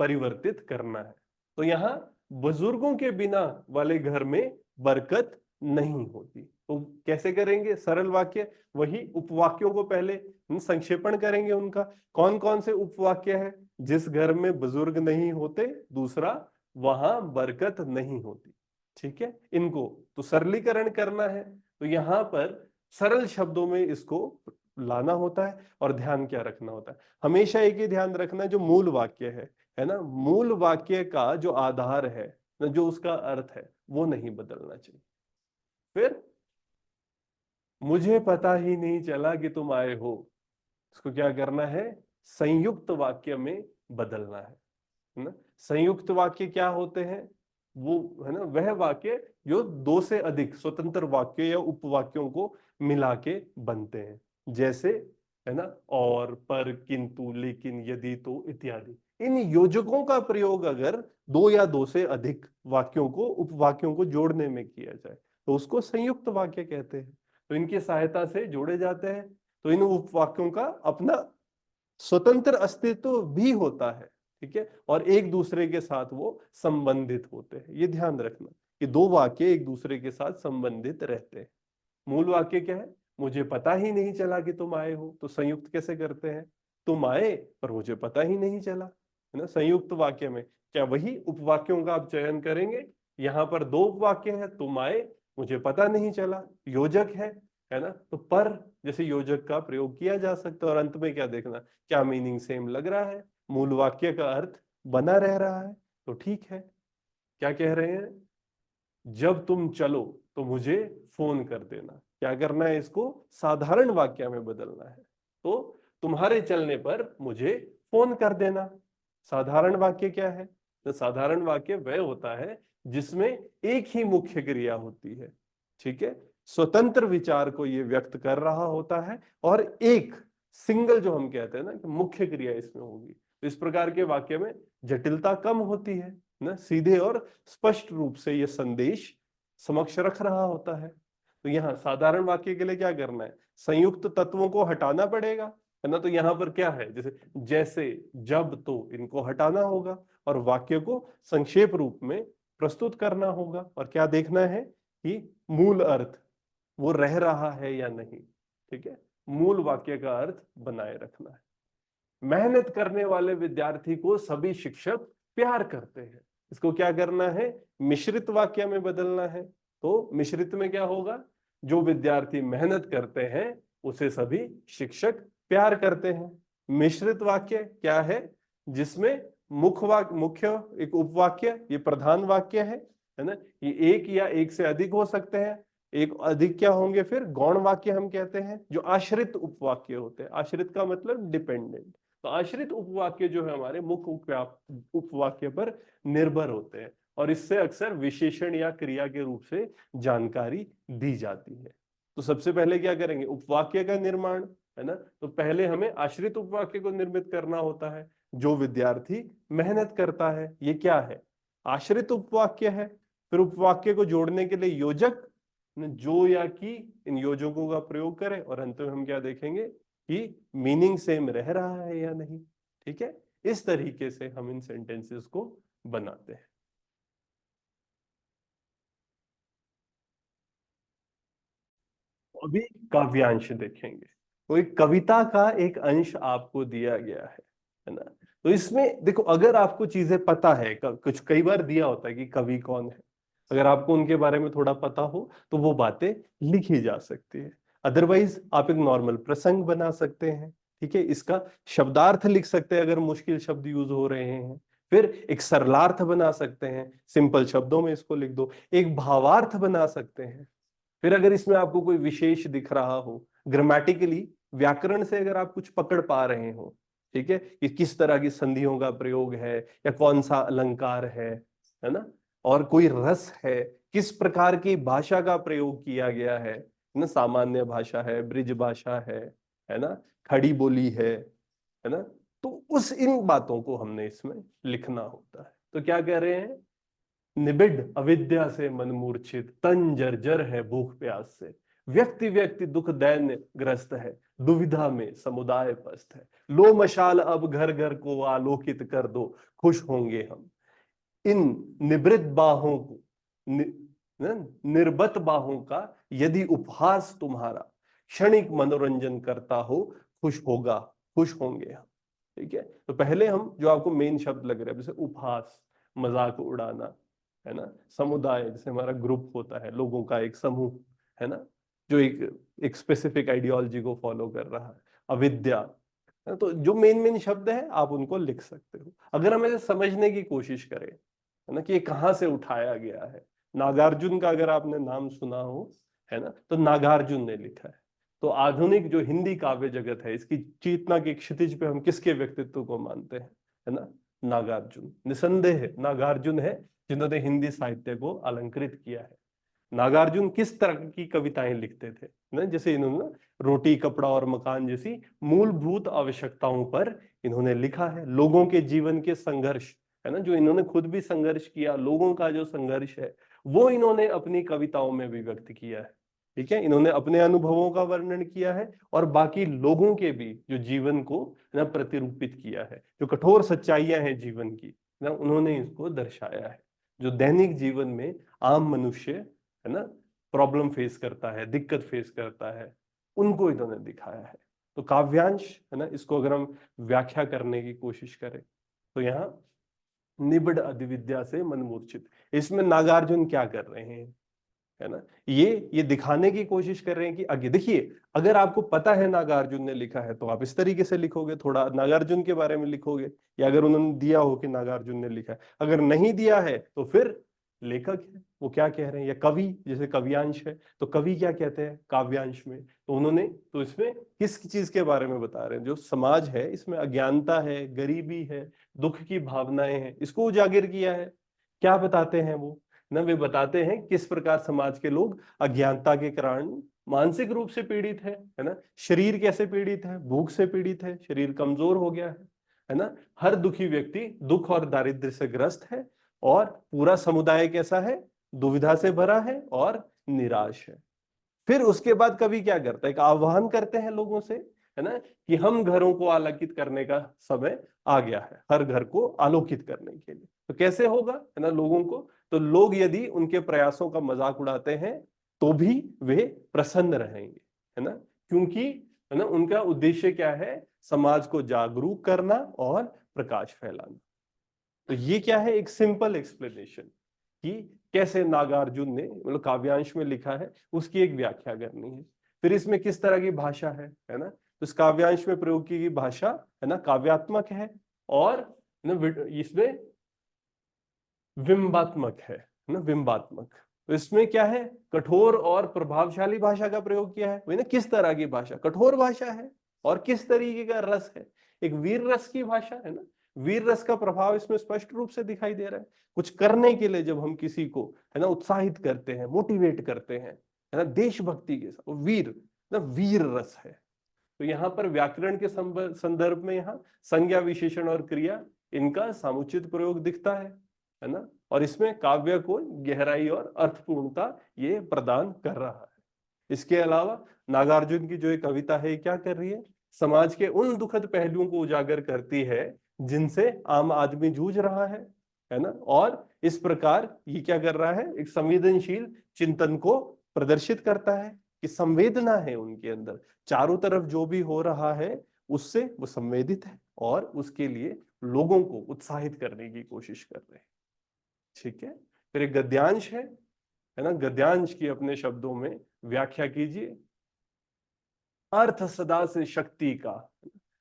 परिवर्तित करना है। तो यहां बुजुर्गों के बिना वाले घर में बरकत नहीं होती। तो कैसे करेंगे सरल वाक्य? वही उपवाक्यों को पहले संक्षेपण करेंगे उनका। कौन कौन से उपवाक्य है? जिस घर में बुजुर्ग नहीं होते, दूसरा वहां बरकत नहीं होती। ठीक है, इनको तो सरलीकरण करना है, तो यहां पर सरल शब्दों में इसको लाना होता है। और ध्यान क्या रखना होता है? हमेशा एक ही ध्यान रखना है, जो मूल वाक्य है ना, मूल वाक्य का जो आधार है ना, जो उसका अर्थ है, वो नहीं बदलना चाहिए। फिर मुझे पता ही नहीं चला कि तुम आए हो, इसको क्या करना है? संयुक्त वाक्य में बदलना है ना। संयुक्त वाक्य क्या होते हैं? वो है ना वह वाक्य जो दो से अधिक स्वतंत्र वाक्य या उपवाक्यों को मिला के बनते हैं। जैसे है ना, और, पर, किंतु, लेकिन, यदि, तो इत्यादि। इन योजकों का प्रयोग अगर दो या दो से अधिक वाक्यों को, उपवाक्यों को जोड़ने में किया जाए तो उसको संयुक्त वाक्य कहते हैं। तो इनकी सहायता से जोड़े जाते हैं। तो इन उपवाक्यों का अपना स्वतंत्र अस्तित्व भी होता है। ठीक है, और एक दूसरे के साथ वो संबंधित होते हैं। ये ध्यान रखना कि दो वाक्य एक दूसरे के साथ संबंधित रहते हैं। मूल वाक्य क्या है? मुझे पता ही नहीं चला कि तुम आए हो। तो संयुक्त कैसे करते हैं? तुम आए पर मुझे पता ही नहीं चला, है ना। संयुक्त वाक्य में क्या वही उपवाक्यों का आप चयन करेंगे? यहाँ पर दो उपवाक्य है, तुम आए, मुझे पता नहीं चला, योजक है ना। तो पर जैसे योजक का प्रयोग किया जा सकता है। और अंत में क्या देखना, क्या मीनिंग सेम लग रहा है, मूल वाक्य का अर्थ बना रह रहा है, तो ठीक है। क्या कह रहे हैं? जब तुम चलो तो मुझे फोन कर देना। क्या करना है? इसको साधारण वाक्य में बदलना है। तो तुम्हारे चलने पर मुझे फोन कर देना। साधारण वाक्य क्या है? तो साधारण वाक्य वह होता है जिसमें एक ही मुख्य क्रिया होती है। ठीक है, स्वतंत्र विचार को यह व्यक्त कर रहा होता है और एक सिंगल, जो हम कहते हैं ना, कि मुख्य क्रिया इसमें होगी। तो इस प्रकार के वाक्य में जटिलता कम होती है ना, सीधे और स्पष्ट रूप से यह संदेश समक्ष रख रहा होता है। तो यहाँ साधारण वाक्य के लिए क्या करना है? संयुक्त तत्वों को हटाना पड़ेगा, है ना। तो यहाँ पर क्या है? जैसे, जब, तो, इनको हटाना होगा और वाक्य को संक्षेप रूप में प्रस्तुत करना होगा। और क्या देखना है कि मूल अर्थ वो रह रहा है या नहीं। ठीक है, मूल वाक्य का अर्थ बनाए रखना है। मेहनत करने वाले विद्यार्थी को सभी शिक्षक प्यार करते हैं। इसको क्या करना है? मिश्रित वाक्य में बदलना है। तो मिश्रित में क्या होगा? जो विद्यार्थी मेहनत करते हैं उसे सभी शिक्षक प्यार करते हैं। मिश्रित वाक्य क्या है? जिसमें मुख्य एक उपवाक्य, ये प्रधान वाक्य है ना। ये एक या एक से अधिक हो सकते हैं। एक अधिक क्या होंगे? फिर गौण वाक्य हम कहते हैं, जो आश्रित उपवाक्य होते हैं। आश्रित का मतलब डिपेंडेंट। तो आश्रित उपवाक्य जो है हमारे मुख्य उपवाक्य पर निर्भर होते हैं और इससे अक्सर विशेषण या क्रिया के रूप से जानकारी दी जाती है। तो सबसे पहले क्या करेंगे? उपवाक्य का निर्माण, है ना। तो पहले हमें आश्रित उपवाक्य को निर्मित करना होता है। जो विद्यार्थी मेहनत करता है, ये क्या है? आश्रित उपवाक्य है। फिर उपवाक्य को जोड़ने के लिए योजक, जो या की, इन योजकों का प्रयोग करें। और अंत में हम क्या देखेंगे कि मीनिंग सेम रह रहा है या नहीं। ठीक है, इस तरीके से हम इन सेंटेंसेस को बनाते हैं। अभी काव्यांश देखेंगे। तो एक कविता का एक अंश आपको दिया गया है ना। तो इसमें देखो, अगर आपको चीजें पता है, कुछ कई बार दिया होता है कि कवि कौन है, अगर आपको उनके बारे में थोड़ा पता हो तो वो बातें लिखी जा सकती है। अदरवाइज आप एक नॉर्मल प्रसंग बना सकते हैं। ठीक है, इसका शब्दार्थ लिख सकते हैं अगर मुश्किल शब्द यूज हो रहे हैं। फिर एक सरलार्थ बना सकते हैं, सिंपल शब्दों में इसको लिख दो। एक भावार्थ बना सकते हैं। फिर अगर इसमें आपको कोई विशेष दिख रहा हो, ग्रामेटिकली, व्याकरण से अगर आप कुछ पकड़ पा रहे हो, ठीक है, कि किस तरह की संधियों का प्रयोग है या कौन सा अलंकार है ना, और कोई रस है, किस प्रकार की भाषा का प्रयोग किया गया है ना, सामान्य भाषा है, ब्रिज भाषा है ना, खड़ी बोली है ना। तो उस इन बातों को हमने इसमें लिखना होता है। तो क्या कह रहे हैं? निबिड़ अविद्या से मन मूर्छित, तन जर्जर है भूख प्यास से, व्यक्ति व्यक्ति दुख दैन्य ग्रस्त है, दुविधा में समुदाय पस्त है, लो मशाल अब घर घर को आलोकित कर दो, खुश होंगे हम। इन निवृत्त बाहों को निर्बत बाहों का यदि उपहास तुम्हारा, क्षणिक मनोरंजन करता हो, खुश होगा, खुश होंगे हम। ठीक है, तो पहले हम जो आपको मेन शब्द लग रहे हैं, जैसे उपहास, मजाक उड़ाना, है ना, समुदाय, जैसे हमारा ग्रुप होता है, लोगों का एक समूह, है ना, जो एक स्पेसिफिक आइडियोलॉजी को फॉलो कर रहा है, अविद्या, है ना? तो जो मेन मेन शब्द है आप उनको लिख सकते हो। अगर हम इसे समझने की कोशिश करें, है ना, कि ये कहाँ से उठाया गया है, नागार्जुन का अगर आपने नाम सुना हो, है ना, तो नागार्जुन ने लिखा है। तो आधुनिक जो हिंदी काव्य जगत है, इसकी चेतना के क्षितिज पे हम किसके व्यक्तित्व को मानते हैं, है ना, नागार्जुन। निसंदेह नागार्जुन है जिन्होंने हिंदी साहित्य को अलंकृत किया है। नागार्जुन किस तरह की कविताएं लिखते थे ना, जैसे इन्होंने रोटी, कपड़ा और मकान जैसी मूलभूत आवश्यकताओं पर इन्होंने लिखा है। लोगों के जीवन के संघर्ष, है ना, जो इन्होंने खुद भी संघर्ष किया, लोगों का जो संघर्ष है वो इन्होंने अपनी कविताओं में भी व्यक्त किया है। ठीक है, इन्होंने अपने अनुभवों का वर्णन किया है और बाकी लोगों के भी जो जीवन को ना प्रतिरूपित किया है, जो कठोर सच्चाइयां हैं जीवन की ना, उन्होंने इसको दर्शाया है। जो दैनिक जीवन में आम मनुष्य, है ना, प्रॉब्लम फेस करता है, दिक्कत फेस करता है, उनको इन्होंने दिखाया है। तो काव्यांश, है ना, इसको अगर हम व्याख्या करने की कोशिश करें तो यहाँ निबिड़ अधिविद्या से मन मूर्छित, इसमें नागार्जुन क्या कर रहे हैं, है ना, ये दिखाने की कोशिश कर रहे हैं कि आगे देखिए, अगर आपको पता है नागार्जुन ने लिखा है तो आप इस तरीके से लिखोगे, थोड़ा नागार्जुन के बारे में लिखोगे, या अगर उन्होंने दिया हो कि नागार्जुन ने लिखा है। अगर नहीं दिया है तो फिर लेखक है वो क्या कह रहे हैं, या कवि, जैसे कव्यांश है तो कवि क्या कहते हैं काव्यांश में, तो उन्होंने तो इसमें किस चीज के बारे में बता रहे हैं, जो समाज है इसमें अज्ञानता है, गरीबी है, दुख की भावनाएं हैं, इसको उजागर किया है। क्या बताते हैं वो ना, वे बताते हैं किस प्रकार समाज के लोग अज्ञानता के कारण मानसिक रूप से पीड़ित है ना, शरीर कैसे पीड़ित है, भूख से पीड़ित है, शरीर कमजोर हो गया है ना, हर दुखी व्यक्ति दुख और दारिद्र्य से ग्रस्त है, और पूरा समुदाय कैसा है, दुविधा से भरा है और निराश है। फिर उसके बाद कवि क्या करता है, एक आह्वान करते हैं लोगों से, है ना, कि हम घरों को आलोकित करने का समय आ गया है, हर घर को आलोकित करने के लिए। तो कैसे होगा, है ना, लोगों को, तो लोग यदि उनके प्रयासों का मजाक उड़ाते हैं तो भी वे प्रसन्न रहेंगे, है ना, क्योंकि, है ना, उनका उद्देश्य क्या है, समाज को जागरूक करना और प्रकाश फैलाना। तो ये क्या है, एक सिंपल एक्सप्लेनेशन कि कैसे नागार्जुन ने मतलब काव्यांश में लिखा है, उसकी एक व्याख्या करनी है। फिर इसमें किस तरह की भाषा है ना, तो इस काव्यांश में प्रयोग की गई भाषा, है ना, काव्यात्मक है, और इसमें विम्बात्मक है ना, विम्बात्मक। तो इसमें क्या है, कठोर और प्रभावशाली भाषा का प्रयोग किया है, वही ना, किस तरह की भाषा, कठोर भाषा है, और किस तरीके का रस है, एक वीर रस की भाषा, है ना, वीर रस का प्रभाव इसमें स्पष्ट रूप से दिखाई दे रहा है। कुछ करने के लिए जब हम किसी को, है ना, उत्साहित करते हैं, मोटिवेट करते हैं, है ना, देशभक्ति के साथ, वीर ना, वीर रस है। तो यहाँ पर व्याकरण के संदर्भ में यहाँ संज्ञा, विशेषण और क्रिया, इनका समुचित प्रयोग दिखता है ना, और इसमें काव्य को गहराई और अर्थपूर्णता ये प्रदान कर रहा है। इसके अलावा नागार्जुन की जो एक कविता है, क्या कर रही है, समाज के उन दुखद पहलुओं को उजागर करती है जिनसे आम आदमी जूझ रहा है ना, और इस प्रकार ये क्या कर रहा है, एक संवेदनशील चिंतन को प्रदर्शित करता है कि संवेदना है उनके अंदर, चारों तरफ जो भी हो रहा है उससे वो संवेदित है, और उसके लिए लोगों को उत्साहित करने की कोशिश कर रहे हैं। ठीक है, फिर एक गद्यांश है ना, गद्यांश की अपने शब्दों में व्याख्या कीजिए। अर्थ सदा से शक्ति का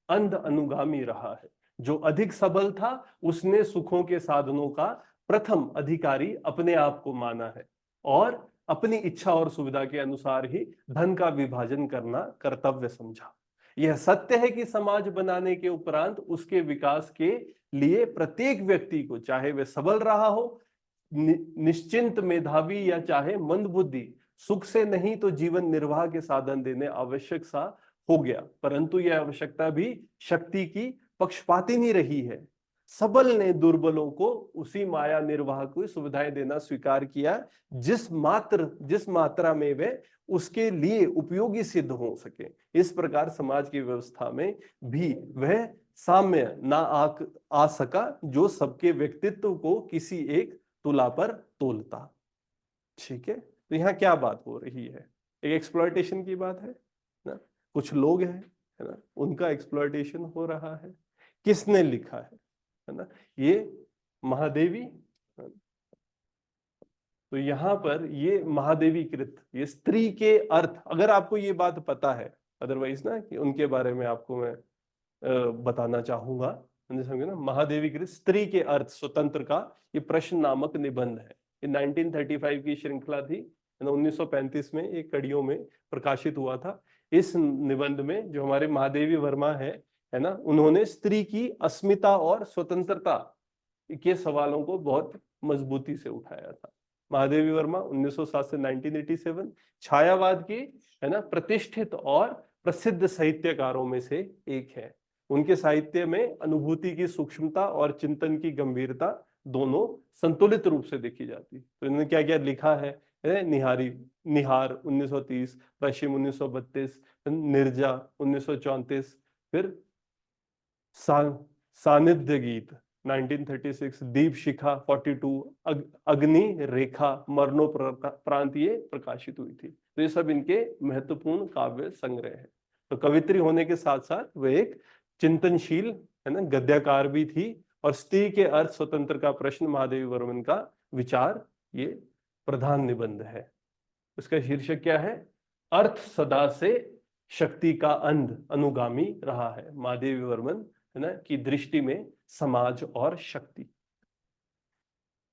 अंध अनुगामी रहा है, जो अधिक सबल था उसने सुखों के साधनों का प्रथम अधिकारी अपने आप को माना है, और अपनी इच्छा और सुविधा के अनुसार ही धन का विभाजन करना कर्तव्य समझा। यह सत्य है कि समाज बनाने के उपरांत उसके विकास के लिए प्रत्येक व्यक्ति को, चाहे वह सबल रहा हो, निश्चिंत मेधावी, या चाहे मंदबुद्धि, सुख से नहीं तो जीवन निर्वाह के साधन देने आवश्यक सा हो गया। परंतु यह आवश्यकता भी शक्ति की पक्षपाती नहीं रही है। सबल ने दुर्बलों को उसी माया निर्वाह को सुविधाएं देना स्वीकार किया जिस मात्रा में वे उसके लिए उपयोगी सिद्ध हो सके। इस प्रकार समाज की व्यवस्था में भी वह साम्य ना आ सका जो सबके व्यक्तित्व को किसी एक तुला पर तोलता। ठीक है, तो यहाँ क्या बात हो रही है, एक एक्सप्लॉयटेशन की बात है ना, कुछ लोग हैं है ना, उनका एक्सप्लॉयटेशन हो रहा है। किसने लिखा है ना, ये महादेवी। तो यहाँ पर ये महादेवीकृत, ये स्त्री के अर्थ, अगर आपको ये बात पता है, अदरवाइज ना कि उनके बारे में आपको मैं बताना चाहूंगा, समझे ना। महादेवीकृत स्त्री के अर्थ स्वतंत्र का ये प्रश्न नामक निबंध है। ये 1935 की श्रृंखला थी, 1935 में एक कड़ियों में प्रकाशित हुआ था। इस निबंध में जो हमारे महादेवी वर्मा है ना, उन्होंने स्त्री की अस्मिता और स्वतंत्रता के सवालों को बहुत मजबूती से उठाया था। महादेवी वर्मा 1907 से 1987 छायावाद की है ना प्रतिष्ठित और प्रसिद्ध साहित्यकारों में से एक है। उनके साहित्य में अनुभूति की सूक्ष्मता और चिंतन की गंभीरता दोनों संतुलित रूप से देखी जाती। तो इन्होंने क्या क्या लिखा है, निहार 1930, पश्चिम 1932, निर्जा 1934, फिर सानिध्य गीत 1936, दीप शिखा 42, अग्नि रेखा मरणोपरांत ये प्रकाशित हुई थी। तो ये सब इनके महत्वपूर्ण काव्य संग्रह है। तो कवित्री होने के साथ साथ वे एक चिंतनशील है ना गद्यकार भी थी। और स्त्री के अर्थ स्वतंत्र का प्रश्न महादेवी वर्मन का विचार, ये प्रधान निबंध है। उसका शीर्षक क्या है, अर्थ सदा से शक्ति का अंध अनुगामी रहा है। महादेवी वर्मन है ना की दृष्टि में समाज और शक्ति।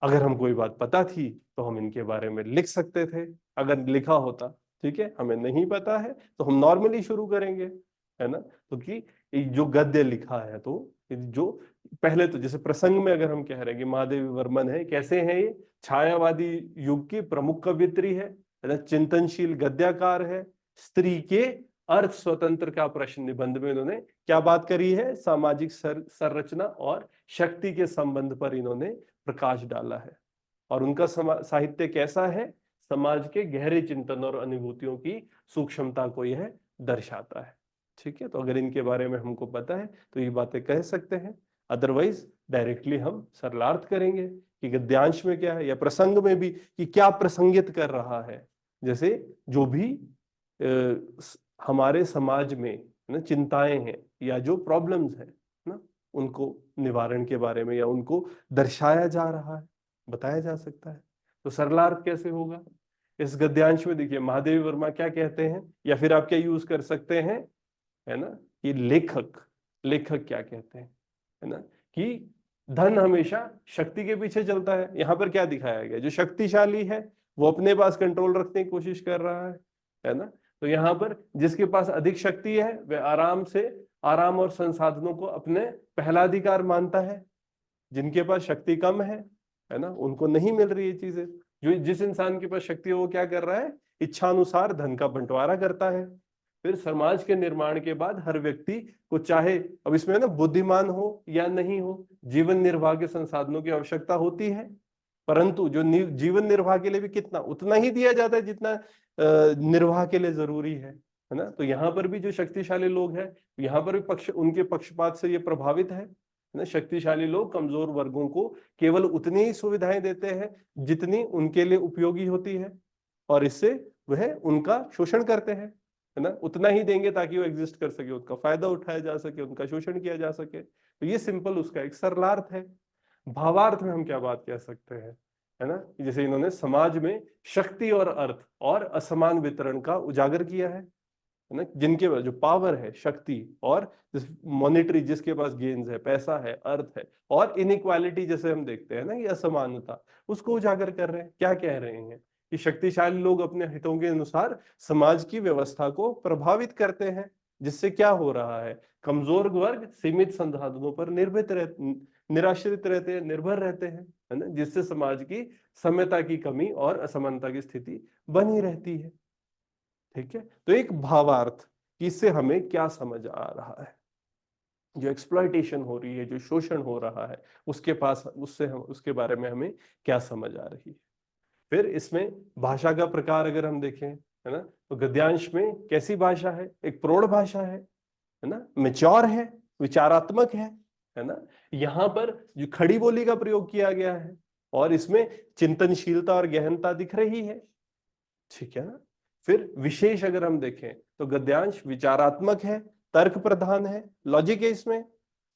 अगर हम कोई बात पता थी तो हम इनके बारे में लिख सकते थे, अगर लिखा होता, ठीक है। हमें नहीं पता है तो हम नॉर्मली शुरू करेंगे, है ना। तो कि जो गद्य लिखा है, तो जो पहले तो जैसे प्रसंग में अगर हम कह रहे हैं कि महादेवी वर्मन है, कैसे है ये, छायावादी युग की प्रमुख कवित्री है ना, चिंतनशील गद्यकार है, स्त्री के अर्थ स्वतंत्र का प्रश्न निबंध में इन्होंने क्या बात करी है, सामाजिक संरचना और शक्ति के संबंध पर इन्होंने प्रकाश डाला है। और उनका साहित्य कैसा है, समाज के गहरे चिंतन और अनुभूतियों की सूक्ष्मता को यह दर्शाता है। ठीक है, तो अगर इनके बारे में हमको पता है तो ये बातें कह सकते हैं, अदरवाइज डायरेक्टली हम सरलार्थ करेंगे कि गद्यांश में क्या है, या प्रसंग में भी कि क्या प्रसंगित कर रहा है। जैसे जो भी हमारे समाज में ना चिंताएं हैं या जो प्रॉब्लम्स हैं ना, उनको निवारण के बारे में या उनको दर्शाया जा रहा है, बताया जा सकता है। तो सरलार्थ कैसे होगा, इस गद्यांश में देखिए महादेवी वर्मा क्या कहते हैं, या फिर आप क्या यूज कर सकते हैं, है ना, कि लेखक लेखक क्या कहते हैं, है ना, कि धन हमेशा शक्ति के पीछे चलता है। यहाँ पर क्या दिखाया गया, जो शक्तिशाली है वो अपने पास कंट्रोल रखने की कोशिश कर रहा है ना। तो यहाँ पर जिसके पास अधिक शक्ति है वह आराम और संसाधनों को अपने पहला अधिकार मानता है। जिनके पास शक्ति कम है ना, उनको नहीं मिल रही ये चीजें। जो जिस इंसान के पास शक्ति है वो क्या कर रहा है, इच्छानुसार धन का बंटवारा करता है। फिर समाज के निर्माण के बाद हर व्यक्ति को, चाहे अब इसमें ना बुद्धिमान हो या नहीं हो, जीवन निर्वाह के संसाधनों की आवश्यकता होती है, परंतु जो जीवन निर्वाह के लिए भी कितना उतना ही दिया जाता है जितना निर्वाह के लिए जरूरी है ना। तो यहाँ पर भी जो शक्तिशाली लोग हैं, यहाँ पर भी उनके पक्षपात से ये प्रभावित है ना। शक्तिशाली लोग कमजोर वर्गों को केवल उतनी ही सुविधाएं देते हैं जितनी उनके लिए उपयोगी होती है, और इससे वह उनका शोषण करते हैं, है ना। उतना ही देंगे ताकि वो एग्जिस्ट कर सके, उसका फायदा उठाया जा सके, उनका शोषण किया जा सके। तो ये सिंपल उसका एक सरलार्थ है। भावार्थ में हम क्या बात कह सकते हैं, है ना, जैसे इन्होंने समाज में शक्ति और अर्थ और असमान वितरण का उजागर किया है ना। जिनके पास जो पावर है, शक्ति और मॉनिटरी, जिसके पास गेन्स है, पैसा है, अर्थ है, और इनइक्वालिटी जैसे हम देखते हैं ना, ये असमानता, उसको उजागर कर रहे हैं। क्या कह रहे हैं कि शक्तिशाली लोग अपने हितों के अनुसार समाज की व्यवस्था को प्रभावित करते हैं, जिससे क्या हो रहा है, कमजोर वर्ग सीमित संसाधनों पर निराश्रित रहते हैं, निर्भर रहते हैं, है ना, जिससे समाज की समता की कमी और असमानता की स्थिति बनी रहती है। ठीक है, तो एक भावार्थ कि इससे हमें क्या समझ आ रहा है, जो एक्सप्लॉयटेशन हो रही है, जो शोषण हो रहा है, उसके पास उसके बारे में हमें क्या समझ आ रही है। फिर इसमें भाषा का प्रकार अगर हम देखें, है ना, तो गद्यांश में कैसी भाषा है, एक प्रौढ़ भाषा है ना, मैच्योर है, विचारात्मक है ना। यहाँ पर जो खड़ी बोली का प्रयोग किया गया है और इसमें चिंतनशीलता और गहनता दिख रही है, ठीक है ना। फिर विशेष अगर हम देखें तो गद्यांश विचारात्मक है, तर्क प्रधान है, लॉजिक है, इसमें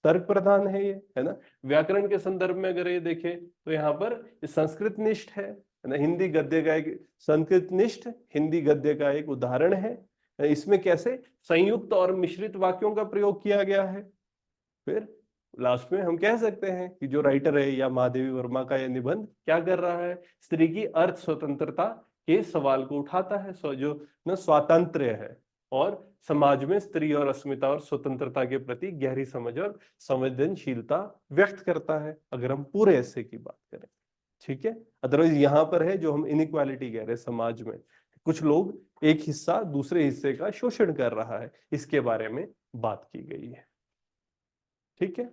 तर्क प्रधान है, ये है ना। व्याकरण के संदर्भ में अगर ये देखें तो यहाँ पर संस्कृत निष्ठ है ना, हिंदी गद्य का एक संस्कृत निष्ठ हिंदी गद्य का एक उदाहरण है। इसमें कैसे संयुक्त और मिश्रित वाक्यों का प्रयोग किया गया है। फिर लास्ट में हम कह सकते हैं कि जो राइटर है या महादेवी वर्मा का यह निबंध क्या कर रहा है, स्त्री की अर्थ स्वतंत्रता के सवाल को उठाता है, जो न स्वातंत्र्य है और समाज में स्त्री और अस्मिता और स्वतंत्रता के प्रति गहरी समझ और संवेदनशीलता व्यक्त करता है, अगर हम पूरे ऐसे की बात करें, ठीक है। अदरवाइज यहाँ पर है जो हम इनइक्वालिटी कह रहे हैं समाज में, कुछ लोग एक हिस्सा दूसरे हिस्से का शोषण कर रहा है, इसके बारे में बात की गई है, ठीक है।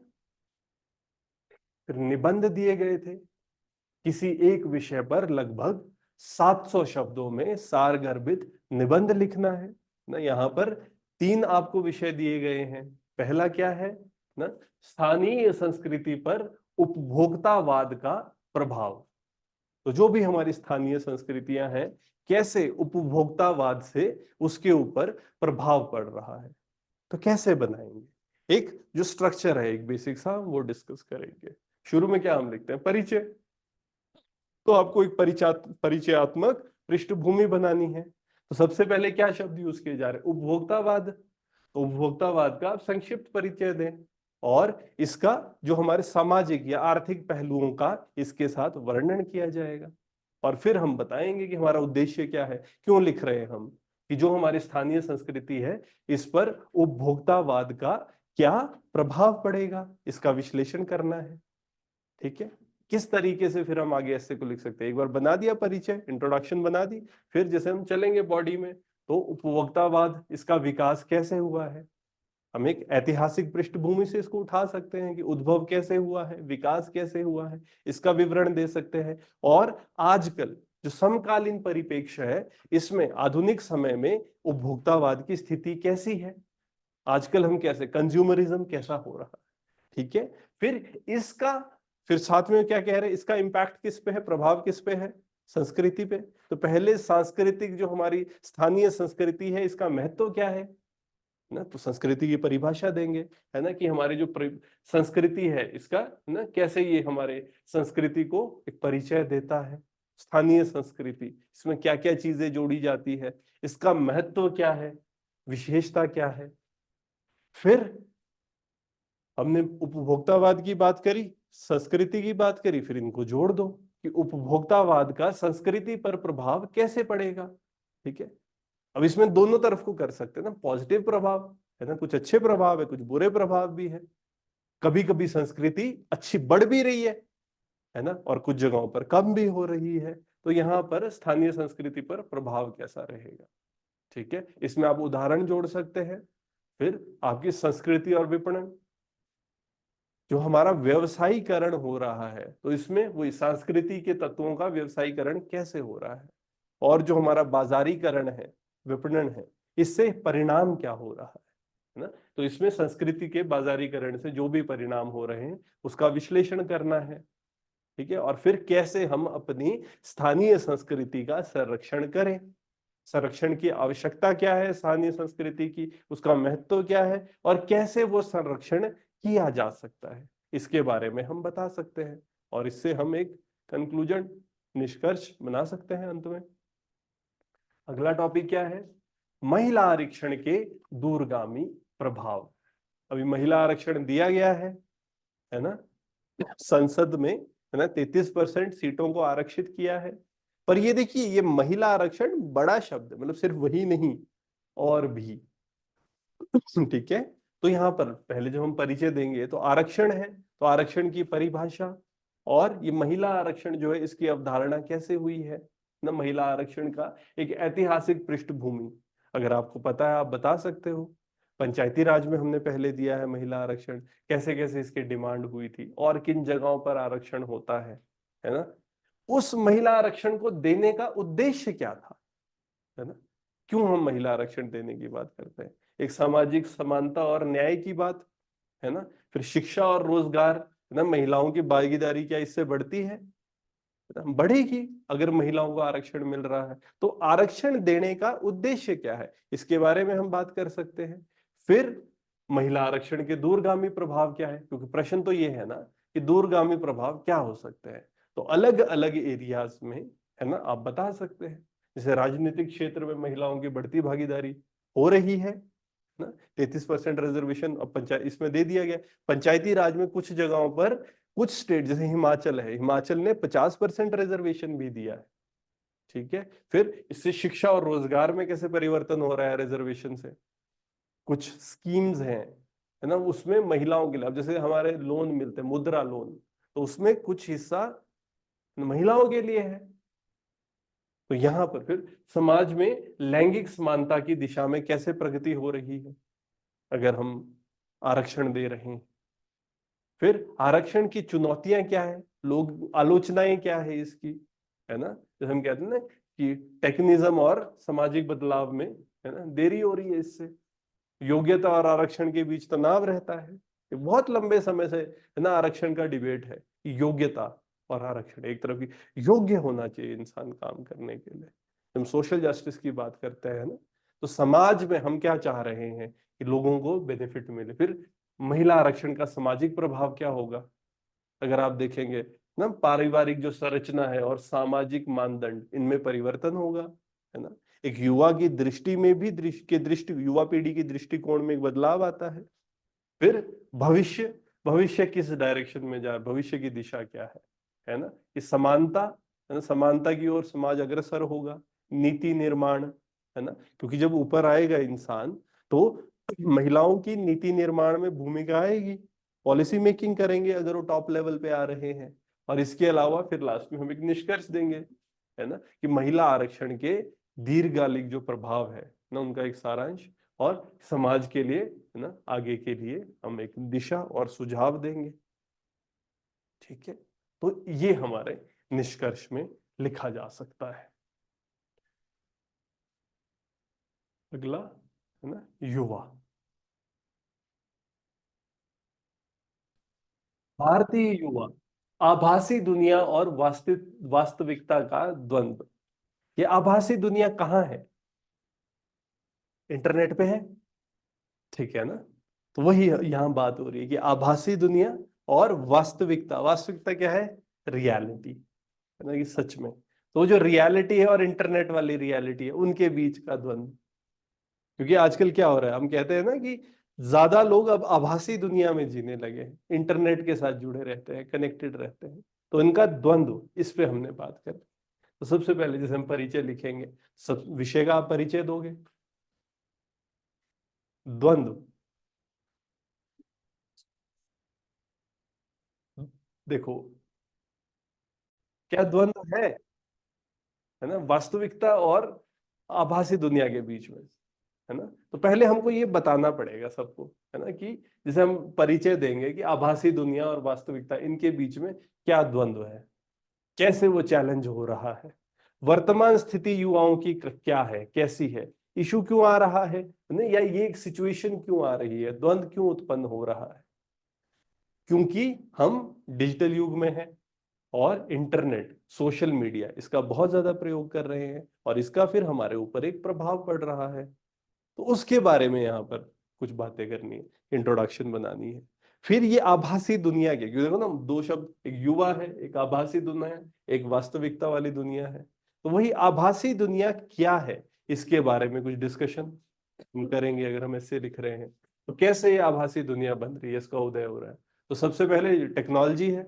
फिर निबंध दिए गए थे, किसी एक विषय पर लगभग 700 शब्दों में सारगर्भित निबंध लिखना है ना। यहाँ पर 3 आपको विषय दिए गए हैं। पहला क्या है ना, स्थानीय संस्कृति पर उपभोक्तावाद का प्रभाव। तो जो भी हमारी स्थानीय संस्कृतियां हैं, कैसे उपभोक्तावाद से उसके ऊपर प्रभाव पड़ रहा है, तो कैसे बनाएंगे, एक जो स्ट्रक्चर है एक बेसिक सा, वो डिस्कस करेंगे। शुरू में क्या हम लिखते हैं, परिचय। तो आपको एक परिचयात्मक पृष्ठभूमि बनानी है। तो सबसे पहले क्या शब्द यूज किए जा रहे हैं, उपभोक्तावाद। तो उपभोक्तावाद का आप संक्षिप्त परिचय दें और इसका जो हमारे सामाजिक या आर्थिक पहलुओं का इसके साथ वर्णन किया जाएगा। और फिर हम बताएंगे कि हमारा उद्देश्य क्या है, क्यों लिख रहे हैं हम, कि जो हमारी स्थानीय संस्कृति है इस पर उपभोक्तावाद का क्या प्रभाव पड़ेगा, इसका विश्लेषण करना है, ठीक है। किस तरीके से फिर हम आगे ऐसे को लिख सकते हैं, एक बार बना दिया परिचय, इंट्रोडक्शन बना दी, फिर जैसे हम चलेंगे बॉडी में, तो उपभोक्तावाद इसका विकास कैसे हुआ है, हम एक ऐतिहासिक पृष्ठभूमि से इसको उठा सकते हैं कि उद्भव कैसे हुआ है, विकास कैसे हुआ है, इसका विवरण दे सकते हैं। और आजकल जो समकालीन परिप्रेक्ष्य है, इसमें आधुनिक समय में उपभोक्तावाद की स्थिति कैसी है, आजकल हम कैसे, कंज्यूमरिज्म कैसा हो रहा है, ठीक है। फिर साथ में क्या कह रहे हैं, इसका इम्पैक्ट किस पे है, प्रभाव किस पे है, संस्कृति पे। तो पहले सांस्कृतिक जो हमारी स्थानीय संस्कृति है इसका महत्व क्या है ना, तो संस्कृति की परिभाषा देंगे, है ना, कि हमारी जो संस्कृति है इसका ना कैसे ये हमारे संस्कृति को एक परिचय देता है। स्थानीय संस्कृति, इसमें क्या क्या चीजें जोड़ी जाती है, इसका महत्व क्या है, विशेषता क्या है। फिर हमने उपभोक्तावाद की बात करी, संस्कृति की बात करी, फिर इनको जोड़ दो कि उपभोक्तावाद का संस्कृति पर प्रभाव कैसे पड़ेगा, ठीक है। अब इसमें दोनों तरफ को कर सकते हैं ना, पॉजिटिव प्रभाव है ना, कुछ अच्छे प्रभाव है, कुछ बुरे प्रभाव भी है। कभी कभी संस्कृति अच्छी बढ़ भी रही है ना, और कुछ जगहों पर कम भी हो रही है। तो यहाँ पर स्थानीय संस्कृति पर प्रभाव कैसा रहेगा, ठीक है। इसमें आप उदाहरण जोड़ सकते हैं। फिर आपकी संस्कृति और विपणन, जो हमारा व्यवसायीकरण हो रहा है, तो इसमें वही संस्कृति के तत्वों का व्यवसायीकरण कैसे हो रहा है, और जो हमारा बाजारीकरण है, विपणन है, इससे परिणाम क्या हो रहा है ना। तो इसमें संस्कृति के बाजारीकरण से जो भी परिणाम हो रहे हैं उसका विश्लेषण करना है, ठीक है। और फिर कैसे हम अपनी स्थानीय संस्कृति का संरक्षण करें, संरक्षण की आवश्यकता क्या है स्थानीय संस्कृति की, उसका महत्व क्या है, और कैसे वो संरक्षण किया जा सकता है, इसके बारे में हम बता सकते हैं। और इससे हम एक कंक्लूजन, निष्कर्ष बना सकते हैं अंत में। अगला टॉपिक क्या है, महिला आरक्षण के दूरगामी प्रभाव। अभी महिला आरक्षण दिया गया है ना, संसद में, है ना, 33% सीटों को आरक्षित किया है। पर ये देखिए, ये महिला आरक्षण बड़ा शब्द है, मतलब सिर्फ वही नहीं और भी, ठीक है। तो यहाँ पर पहले जो हम परिचय देंगे, तो आरक्षण है, तो आरक्षण की परिभाषा, और ये महिला आरक्षण जो है इसकी अवधारणा कैसे हुई है ना, महिला आरक्षण का एक ऐतिहासिक पृष्ठभूमि अगर आपको पता है आप बता सकते हो। पंचायती राज में हमने पहले दिया है महिला आरक्षण, कैसे कैसे इसकी डिमांड हुई थी और किन जगहों पर आरक्षण होता है ना। उस महिला आरक्षण को देने का उद्देश्य क्या था, है ना, क्यों हम महिला आरक्षण देने की बात करते हैं, एक सामाजिक समानता और न्याय की बात, है ना। फिर शिक्षा और रोजगार, है ना, महिलाओं की भागीदारी क्या इससे बढ़ती है बढ़ेगी अगर महिलाओं को आरक्षण मिल रहा है। तो आरक्षण देने का उद्देश्य क्या है, इसके बारे में हम बात कर सकते हैं। फिर महिला आरक्षण के दूरगामी प्रभाव क्या है, क्योंकि प्रश्न तो ये है ना कि दूरगामी प्रभाव क्या हो सकते हैं। तो अलग अलग एरियाज में, है ना, आप बता सकते हैं। जैसे राजनीतिक क्षेत्र में महिलाओं की बढ़ती भागीदारी हो रही है ना, 33% रिजर्वेशन अब पंचायत इसमें दे दिया गया। पंचायती राज में कुछ जगहों पर, कुछ स्टेट जैसे हिमाचल है, हिमाचल ने 50% रिजर्वेशन भी दिया है। ठीक है, फिर इससे शिक्षा और रोजगार में कैसे परिवर्तन हो रहा है रिजर्वेशन से। कुछ स्कीम्स हैं, है ना, उसमें महिलाओं के लिए, अब जैसे हमारे लोन मिलते हैं, मुद्रा लोन, तो उसमें कुछ हिस्सा महिलाओं के लिए है। तो यहां पर फिर समाज में लैंगिक समानता की दिशा में कैसे प्रगति हो रही है अगर हम आरक्षण दे रहे हैं। फिर आरक्षण की चुनौतियां क्या है, लोग आलोचनाएं क्या है इसकी, है ना, जैसे हम कहते हैं ना कि टेक्निज्म और सामाजिक बदलाव में, है ना, देरी हो रही है इससे। योग्यता और आरक्षण के बीच तनाव रहता है। ये बहुत लंबे समय से, है ना, आरक्षण का डिबेट है कि योग्यता और आरक्षण, एक तरफ की योग्य होना चाहिए इंसान काम करने के लिए। हम सोशल जस्टिस की बात करते हैं ना, तो समाज में हम क्या चाह रहे हैं कि लोगों को बेनिफिट मिले। फिर महिला आरक्षण का सामाजिक प्रभाव क्या होगा, अगर आप देखेंगे ना, पारिवारिक जो संरचना है और सामाजिक मानदंड, इनमें परिवर्तन होगा, है ना। एक युवा की दृष्टि में भी, दृष्टि युवा पीढ़ी की दृष्टिकोण में एक बदलाव आता है। फिर भविष्य, भविष्य किस डायरेक्शन में जाए, भविष्य की दिशा क्या है ना, कि समानता, है ना, समानता की ओर समाज अग्रसर होगा। नीति निर्माण, है ना, क्योंकि जब ऊपर आएगा इंसान तो महिलाओं की नीति निर्माण में भूमिका आएगी, पॉलिसी मेकिंग करेंगे अगर वो टॉप लेवल पे आ रहे हैं। और इसके अलावा फिर लास्ट में हम एक निष्कर्ष देंगे, है ना, कि महिला आरक्षण के दीर्घकालिक जो प्रभाव है ना, उनका एक सारांश, और समाज के लिए, है ना, आगे के लिए हम एक दिशा और सुझाव देंगे। ठीक है, तो ये हमारे निष्कर्ष में लिखा जा सकता है। अगला, है ना, युवा। भारतीय युवा आभासी दुनिया और वास्तविकता का द्वंद्व। ये आभासी दुनिया कहाँ है, इंटरनेट पे है, ठीक है ना। तो वही यहां बात हो रही है कि आभासी दुनिया और वास्तविकता, वास्तविकता क्या है, रियलिटी, है ना, कि सच में। तो जो रियलिटी है और इंटरनेट वाली रियलिटी है, उनके बीच का द्वंद्व। क्योंकि आजकल क्या हो रहा है, हम कहते हैं ना कि ज्यादा लोग अब आभासी दुनिया में जीने लगे हैं, इंटरनेट के साथ जुड़े रहते हैं, कनेक्टेड रहते हैं। तो इनका द्वंद्व, इस पे हमने बात करी। तो सबसे पहले जैसे हम परिचय लिखेंगे, सब विषय का आप परिचय दोगे। द्वंद्व, देखो क्या द्वंद्व है ना, वास्तविकता और आभासी दुनिया के बीच में, है ना। तो पहले हमको ये बताना पड़ेगा सबको, है ना, कि जैसे हम परिचय देंगे कि आभासी दुनिया और वास्तविकता, इनके बीच में क्या द्वंद्व है, कैसे वो चैलेंज हो रहा है, वर्तमान स्थिति युवाओं की क्या है, कैसी है, इशू क्यों आ रहा है ना, या ये एक सिचुएशन क्यों आ रही है, द्वंद्व क्यों उत्पन्न हो रहा है। क्योंकि हम डिजिटल युग में हैं और इंटरनेट, सोशल मीडिया, इसका बहुत ज्यादा प्रयोग कर रहे हैं, और इसका फिर हमारे ऊपर एक प्रभाव पड़ रहा है। तो उसके बारे में यहाँ पर कुछ बातें करनी है, इंट्रोडक्शन बनानी है। फिर ये आभासी दुनिया के, क्योंकि देखो ना, दो शब्द, एक युवा है, एक आभासी दुनिया है, एक वास्तविकता वाली दुनिया है। तो वही आभासी दुनिया क्या है, इसके बारे में कुछ डिस्कशन हम करेंगे अगर हम ऐसे लिख रहे हैं। तो कैसे ये आभासी दुनिया बन रही है, इसका उदय हो रहा है। तो सबसे पहले टेक्नोलॉजी है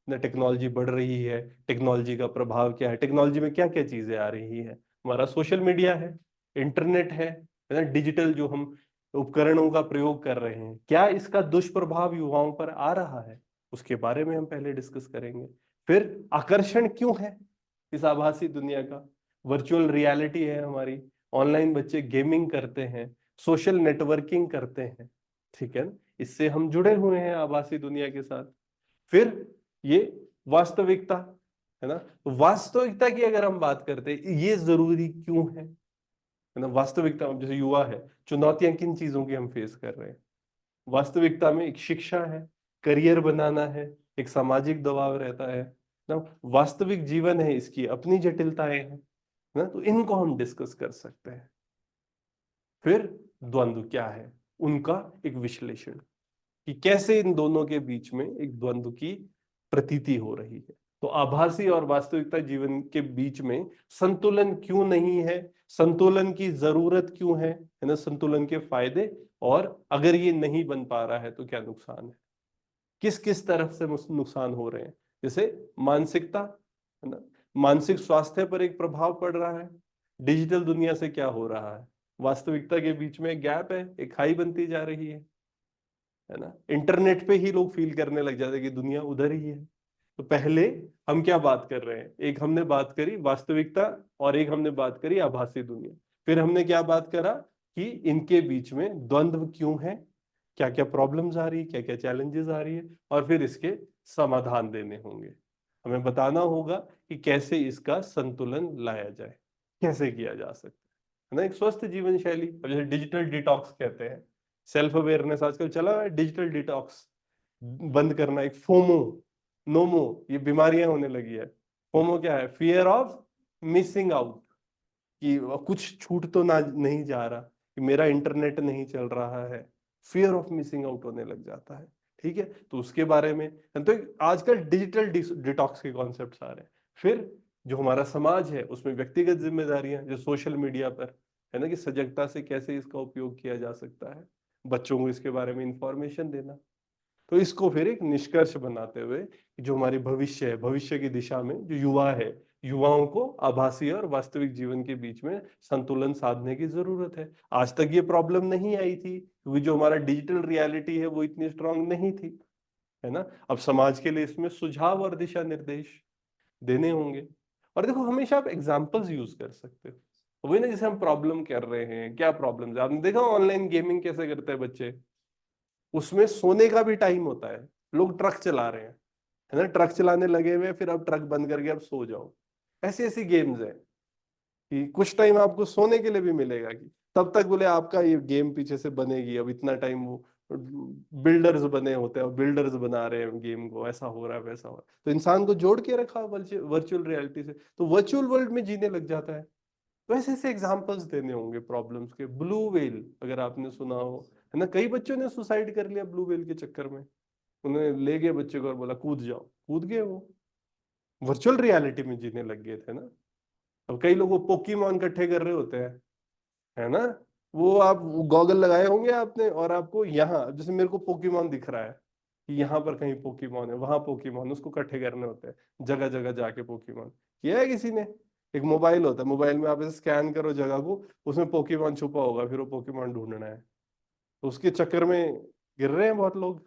ना, टेक्नोलॉजी बढ़ रही है, टेक्नोलॉजी का प्रभाव क्या है, टेक्नोलॉजी में क्या क्या चीजें आ रही है। हमारा सोशल मीडिया है, इंटरनेट है ना, डिजिटल जो हम उपकरणों का प्रयोग कर रहे हैं, क्या इसका दुष्प्रभाव युवाओं पर आ रहा है, उसके बारे में हम पहले डिस्कस करेंगे। फिर आकर्षण क्यों है इस आभासी दुनिया का, वर्चुअल रियलिटी है हमारी, ऑनलाइन बच्चे गेमिंग करते हैं, सोशल नेटवर्किंग करते हैं, ठीक है ना, इससे हम जुड़े हुए हैं आभासी दुनिया के साथ। फिर ये वास्तविकता, है ना, तो वास्तविकता की अगर हम बात करते हैं, ये जरूरी क्यों है ना। वास्तविकता में जैसे युवा है, चुनौतियां किन चीजों की हम फेस कर रहे हैं। वास्तविकता में एक शिक्षा है, करियर बनाना है, एक सामाजिक दबाव रहता है, ना, वास्तविक जीवन है, इसकी अपनी जटिलताएं हैं ना, तो इनको हम डिस्कस कर सकते हैं। फिर द्वंद्व क्या है, उनका एक विश्लेषण, कि कैसे इन दोनों के बीच में एक द्वंद्व की प्रतीति हो रही है। तो आभासी और वास्तविकता जीवन के बीच में संतुलन क्यों नहीं है, संतुलन की जरूरत क्यों है ना, संतुलन के फायदे, और अगर ये नहीं बन पा रहा है तो क्या नुकसान है, किस किस तरफ से नुकसान हो रहे हैं। जैसे मानसिकता है ना, मानसिक स्वास्थ्य पर एक प्रभाव पड़ रहा है, डिजिटल दुनिया से क्या हो रहा है, वास्तविकता के बीच में एक गैप है, एक खाई बनती जा रही है ना, इंटरनेट पे ही लोग फील करने लग जाते हैं कि दुनिया उधर ही है। तो पहले हम क्या बात कर रहे हैं, एक हमने बात करी वास्तविकता और एक हमने बात करी आभासी दुनिया। फिर हमने क्या बात करा कि इनके बीच में द्वंद्व क्यों है, क्या क्या प्रॉब्लम्स आ रही है, क्या क्या चैलेंजेस आ रही है, और फिर इसके समाधान देने होंगे। हमें बताना होगा कि कैसे इसका संतुलन लाया जाए, कैसे किया जा सकता है ना, एक स्वस्थ जीवन शैली। अब जैसे डिजिटल डिटॉक्स कहते हैं, सेल्फ अवेयरनेस आजकल चला हुआ है, डिजिटल डिटॉक्स बंद करना, एक फोमो, नोमो, ये बीमारियां होने लगी है। फोमो क्या है, फियर ऑफ मिसिंग आउट, कि कुछ छूट तो ना नहीं जा रहा, कि मेरा इंटरनेट नहीं चल रहा है, फियर ऑफ मिसिंग आउट होने लग जाता है। ठीक है, तो उसके बारे में तो आजकल डिजिटल डिटॉक्स के कॉन्सेप्ट्स आ रहे हैं। फिर जो हमारा समाज है उसमें व्यक्तिगत जिम्मेदारियां, जो सोशल मीडिया पर है ना, कि सजगता से कैसे इसका उपयोग किया जा सकता है, बच्चों को इसके बारे में इंफॉर्मेशन देना। तो इसको फिर एक निष्कर्ष बनाते हुए, जो हमारी भविष्य है, भविष्य की दिशा में जो युवा है, युवाओं को आभासी और वास्तविक जीवन के बीच में संतुलन साधने की जरूरत है। आज तक ये प्रॉब्लम नहीं आई थी, क्योंकि जो हमारा डिजिटल रियलिटी है वो इतनी स्ट्रांग नहीं थी, है ना। अब समाज के लिए इसमें सुझाव और दिशा निर्देश देने होंगे। और देखो, हमेशा आप एग्जाम्पल्स यूज कर सकते हो, वही ना, जैसे हम प्रॉब्लम कर रहे हैं, क्या प्रॉब्लम है, आपने देखा ऑनलाइन गेमिंग कैसे करते हैं बच्चे, उसमें सोने का भी टाइम होता है, लोग ट्रक चला रहे हैं, है ना, ट्रक चलाने लगे हुए, फिर अब ट्रक बंद करके अब सो जाओ। ऐसी ऐसी गेम्स है कि कुछ टाइम आपको सोने के लिए भी मिलेगा, कि तब तक बोले आपका ये गेम पीछे से बनेगी, अब इतना टाइम वो बिल्डर्स बने होते हैं, बिल्डर्स बना रहे हैं गेम को, ऐसा हो रहा है वैसा हो रहा है, तो इंसान को जोड़ के रखा वर्चुअल रियलिटी से, तो वर्चुअल वर्ल्ड में जीने लग जाता है। तो ऐसे ऐसे एग्जाम्पल्स देने होंगे प्रॉब्लम्स के। ब्लू व्हेल अगर आपने सुना हो, है ना, कई बच्चों ने सुसाइड कर लिया ब्लू व्हेल के चक्कर में, उन्होंने ले गए बच्चे को और बोला कूद जाओ, कूद गए, वो वर्चुअल रियलिटी में जीने लग गए थे ना। अब कई लोग वो पोकीमॉन इकट्ठे कर रहे होते हैं, है ना, वो आप गॉगल लगाए होंगे आपने, और आपको यहाँ जैसे मेरे को पोकीमॉन दिख रहा है कि यहाँ पर कहीं पोकीमॉन है, वहां पोकीमॉन, उसको इकट्ठे करने होते हैं जगह जगह जाके। पोकीमॉन किया है किसी ने? एक मोबाइल होता है, मोबाइल में आप ऐसे स्कैन करो जगह को, उसमें पोकीमॉन छुपा होगा, फिर वो पोकीमॉन ढूंढना है। तो उसके चक्कर में गिर रहे हैं बहुत लोग,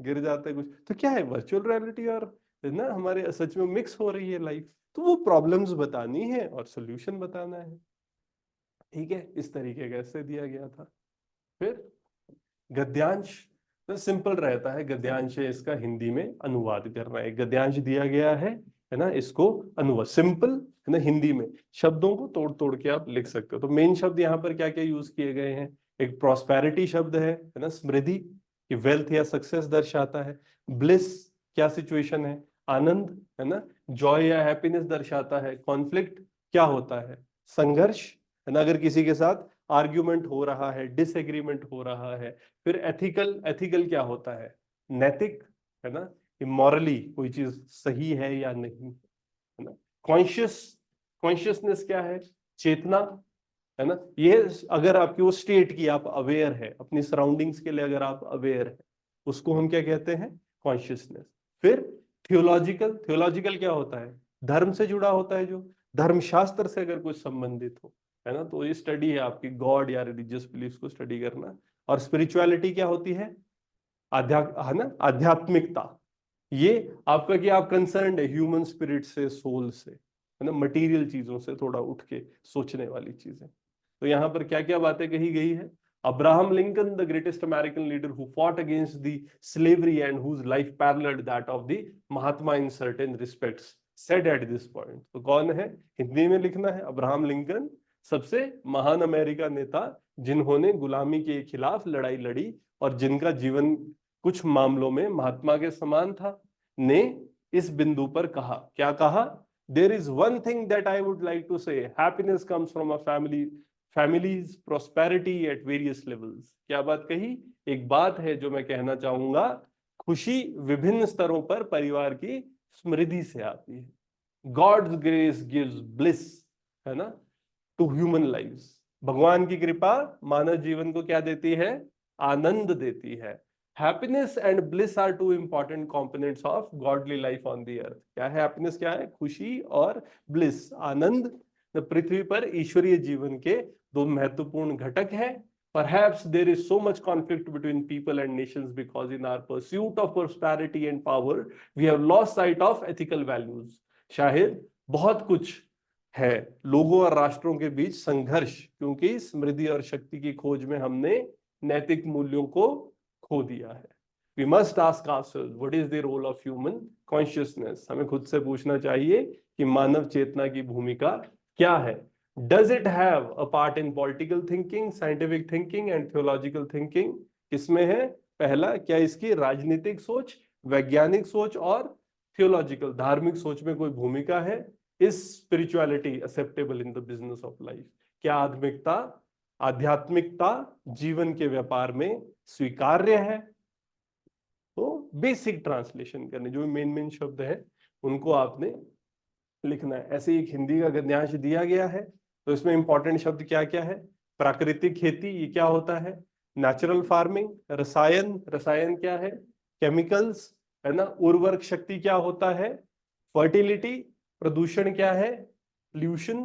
गिर जाते हैं कुछ। तो क्या है, वर्चुअल रियलिटी और ना हमारे सच में मिक्स हो रही है लाइफ। तो वो प्रॉब्लम्स बतानी है और सोल्यूशन बताना है। ठीक है, इस तरीके का ऐसे दिया गया था। फिर गद्यांश तो सिंपल रहता है, गद्यांश है इसका हिंदी में अनुवाद करना है। गद्यांश दिया गया है ना, इसको अनुवाद सिंपल, है ना, हिंदी में शब्दों को तोड़ तोड़ के आप लिख सकते हो। तो मेन शब्द यहाँ पर क्या क्या यूज किए गए हैं, एक प्रॉस्पेरिटी शब्द है ना, समृद्धि, कि वेल्थ या सक्सेस दर्शाता है। ब्लिस क्या सिचुएशन है, आनंद, है ना, जॉय या हैप्पीनेस दर्शाता है। कॉन्फ्लिक्ट क्या होता है, संघर्ष, है ना, अगर किसी के साथ आर्ग्यूमेंट हो रहा है, डिसएग्रीमेंट हो रहा है। फिर एथिकल, एथिकल क्या होता है, नैतिक, है ना, मॉरली कोई चीज सही है या नहीं, है ना। कॉन्शियस, कॉन्शियसनेस क्या है, चेतना, है ना, ये अगर आपकी वो स्टेट की आप अवेयर है, अपनी सराउंडिंग्स के लिए अगर आप अवेयर है, उसको हम क्या कहते हैं, कॉन्शियसनेस। फिर थियोलॉजिकल, थियोलॉजिकल क्या होता है, धर्म से जुड़ा होता है, जो धर्मशास्त्र से अगर कुछ संबंधित हो, है ना, तो ये स्टडी है आपकी गॉड या रिलीजियस बिलीफ को स्टडी करना। और स्पिरिचुअलिटी क्या होती है, है ना, आध्यात्मिकता, ये आपका कि आप कंसर्न है ह्यूमन स्पिरिट से, सोल से, है ना, मटेरियल चीजों से थोड़ा उठ के सोचने वाली चीजें। तो यहाँ पर क्या क्या बातें कही गई है, Abraham Lincoln the greatest American leader who fought against the slavery and whose life paralleled that of the Mahatma in certain respects said at this point. तो कौन है, हिंदी में लिखना है, अब्राहम लिंकन, सबसे महान अमेरिका नेता जिन्होंने गुलामी के खिलाफ लड़ाई लड़ी और जिनका जीवन कुछ मामलों में महात्मा के समान था, ने इस बिंदु पर कहा, क्या कहा? There is one thing that I would like to say, happiness comes from a family's prosperity at various levels. क्या बात कही? एक बात है जो मैं कहना चाहूंगा, खुशी विभिन्न स्तरों पर परिवार की समृद्धि से आती है। गॉड्स ग्रेस गिव्स ब्लिस, है ना, टू ह्यूमन लाइव्स। भगवान की कृपा मानव जीवन को क्या देती है? आनंद देती है। Happiness and bliss are two important components of godly life on the earth. क्या है हैप्पीनेस? क्या है? खुशी, और ब्लिस, आनंद, पृथ्वी पर ईश्वरीय जीवन के दो महत्वपूर्ण घटक हैं। Perhaps there is so much conflict between people and nations because in our pursuit of prosperity and power, we have lost sight of ethical values. शायद बहुत कुछ है लोगों और राष्ट्रों के बीच संघर्ष, क्योंकि समृद्धि और शक्ति की खोज में हमने नैतिक मूल्यों को खो दिया है। We must ask ourselves, what is the role of human consciousness? हमें खुद से पूछना चाहिए कि मानव चेतना की भूमिका क्या है? Does it have a part in political thinking, scientific thinking and theological thinking? किसमें है? पहला, क्या इसकी राजनीतिक सोच, वैज्ञानिक सोच और थियोलॉजिकल, धार्मिक सोच में कोई भूमिका है? Is spirituality acceptable in the business of life? क्या आध्यात्मिकता जीवन के व्यापार में स्वीकार्य है? तो बेसिक ट्रांसलेशन करने, जो मेन शब्द है उनको आपने लिखना है। ऐसे एक हिंदी का गद्यांश दिया गया है, तो इसमें इंपॉर्टेंट शब्द क्या क्या है? प्राकृतिक खेती, ये क्या होता है? नेचुरल फार्मिंग, रसायन क्या है? केमिकल्स, है ना। उर्वरक शक्ति क्या होता है? फर्टिलिटी। प्रदूषण क्या है? पोल्यूशन,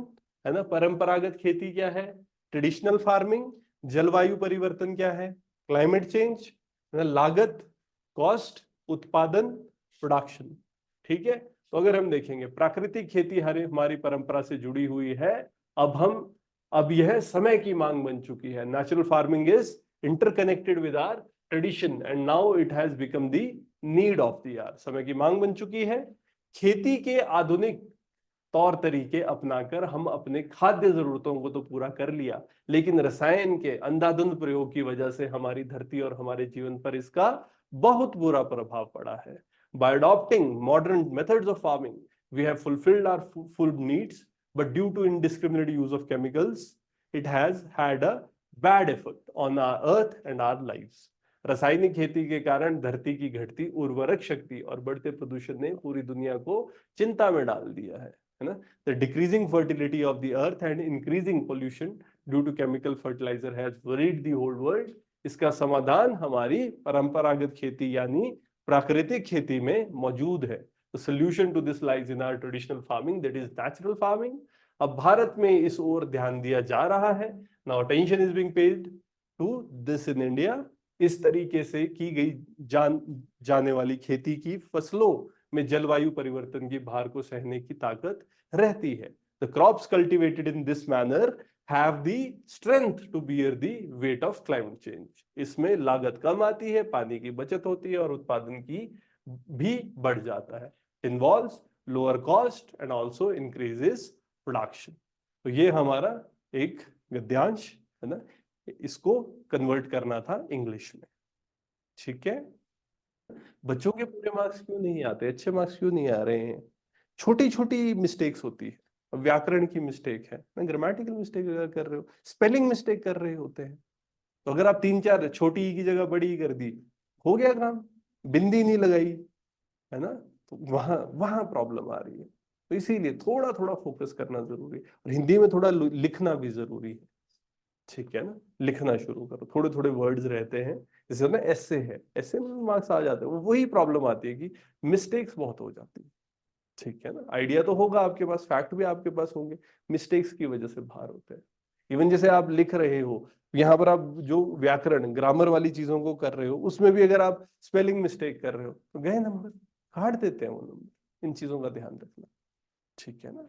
है ना। परंपरागत खेती क्या है? Traditional farming. जलवायु परिवर्तन क्या है? Climate change. लागत, कॉस्ट, उत्पादन, प्रोडक्शन। ठीक है। तो अगर हम देखेंगे, प्राकृतिक खेती हमारी परंपरा से जुड़ी हुई है। अब यह समय की मांग बन चुकी है। Natural farming is interconnected with our tradition and now it has become the need of the hour. समय की मांग बन चुकी है। खेती के आधुनिक तौर तरीके अपनाकर हम अपने खाद्य जरूरतों को तो पूरा कर लिया, लेकिन रसायन के अंधाधुंध प्रयोग की वजह से हमारी धरती और हमारे जीवन पर इसका बहुत बुरा प्रभाव पड़ा है। By adopting modern methods of farming, we have fulfilled our food needs, but due to indiscriminate use of chemicals, it has had a bad effect on our earth and our lives. रासायनिक खेती के कारण धरती की घटती उर्वरक शक्ति और बढ़ते प्रदूषण ने पूरी दुनिया को चिंता में डाल दिया है ना। The decreasing fertility of the earth and increasing pollution due to chemical fertilizer has worried the whole world. इसका समाधान हमारी परंपरागत खेती यानी प्राकृतिक खेती में मौजूद है। The solution to this lies in our traditional farming, that is natural farming. अब भारत में इस ओर ध्यान दिया जा रहा है। Now attention is being paid to this in India. इस तरीके से की गई जाने वाली खेती की फसलों में जलवायु परिवर्तन की भार को सहने की ताकत रहती है। The crops cultivated in this manner have the strength to bear the weight of climate change. इसमें लागत कम आती है, पानी की बचत होती है और उत्पादन की भी बढ़ जाता है। Involves lower cost and also increases production. तो ये हमारा एक गद्यांश है ना, इसको कन्वर्ट करना था इंग्लिश में। ठीक है। बच्चों के पूरे मार्क्स क्यों नहीं आते? अच्छे मार्क्स क्यों नहीं आ रहे हैं? छोटी छोटी मिस्टेक्स होती है। व्याकरण की मिस्टेक है, ग्रामेटिकल मिस्टेक अगर कर रहे हो, स्पेलिंग मिस्टेक कर रहे होते हैं, तो अगर आप 3-4 छोटी ई की जगह बड़ी ई कर दी, हो गया काम। बिंदी नहीं लगाई, है ना, तो वहां प्रॉब्लम आ रही है। तो इसीलिए थोड़ा थोड़ा फोकस करना जरूरी है, और हिंदी में थोड़ा लिखना भी जरूरी है। ठीक है ना, लिखना शुरू करो। थोड़े थोड़े वर्ड्स रहते हैं, जैसे ना ऐसे है, ऐसे में मार्क्स आ जाते हैं। वही प्रॉब्लम आती है कि मिस्टेक्स बहुत हो जाती है। ठीक है ना, आइडिया तो होगा आपके पास, फैक्ट भी आपके पास होंगे, मिस्टेक्स की वजह से बाहर होते हैं। इवन जैसे आप लिख रहे हो, यहाँ पर आप जो व्याकरण ग्रामर वाली चीजों को कर रहे हो, उसमें भी अगर आप स्पेलिंग मिस्टेक कर रहे हो तो गए नंबर, काट देते हैं वो नंबर। इन चीजों का ध्यान रखना। ठीक है ना।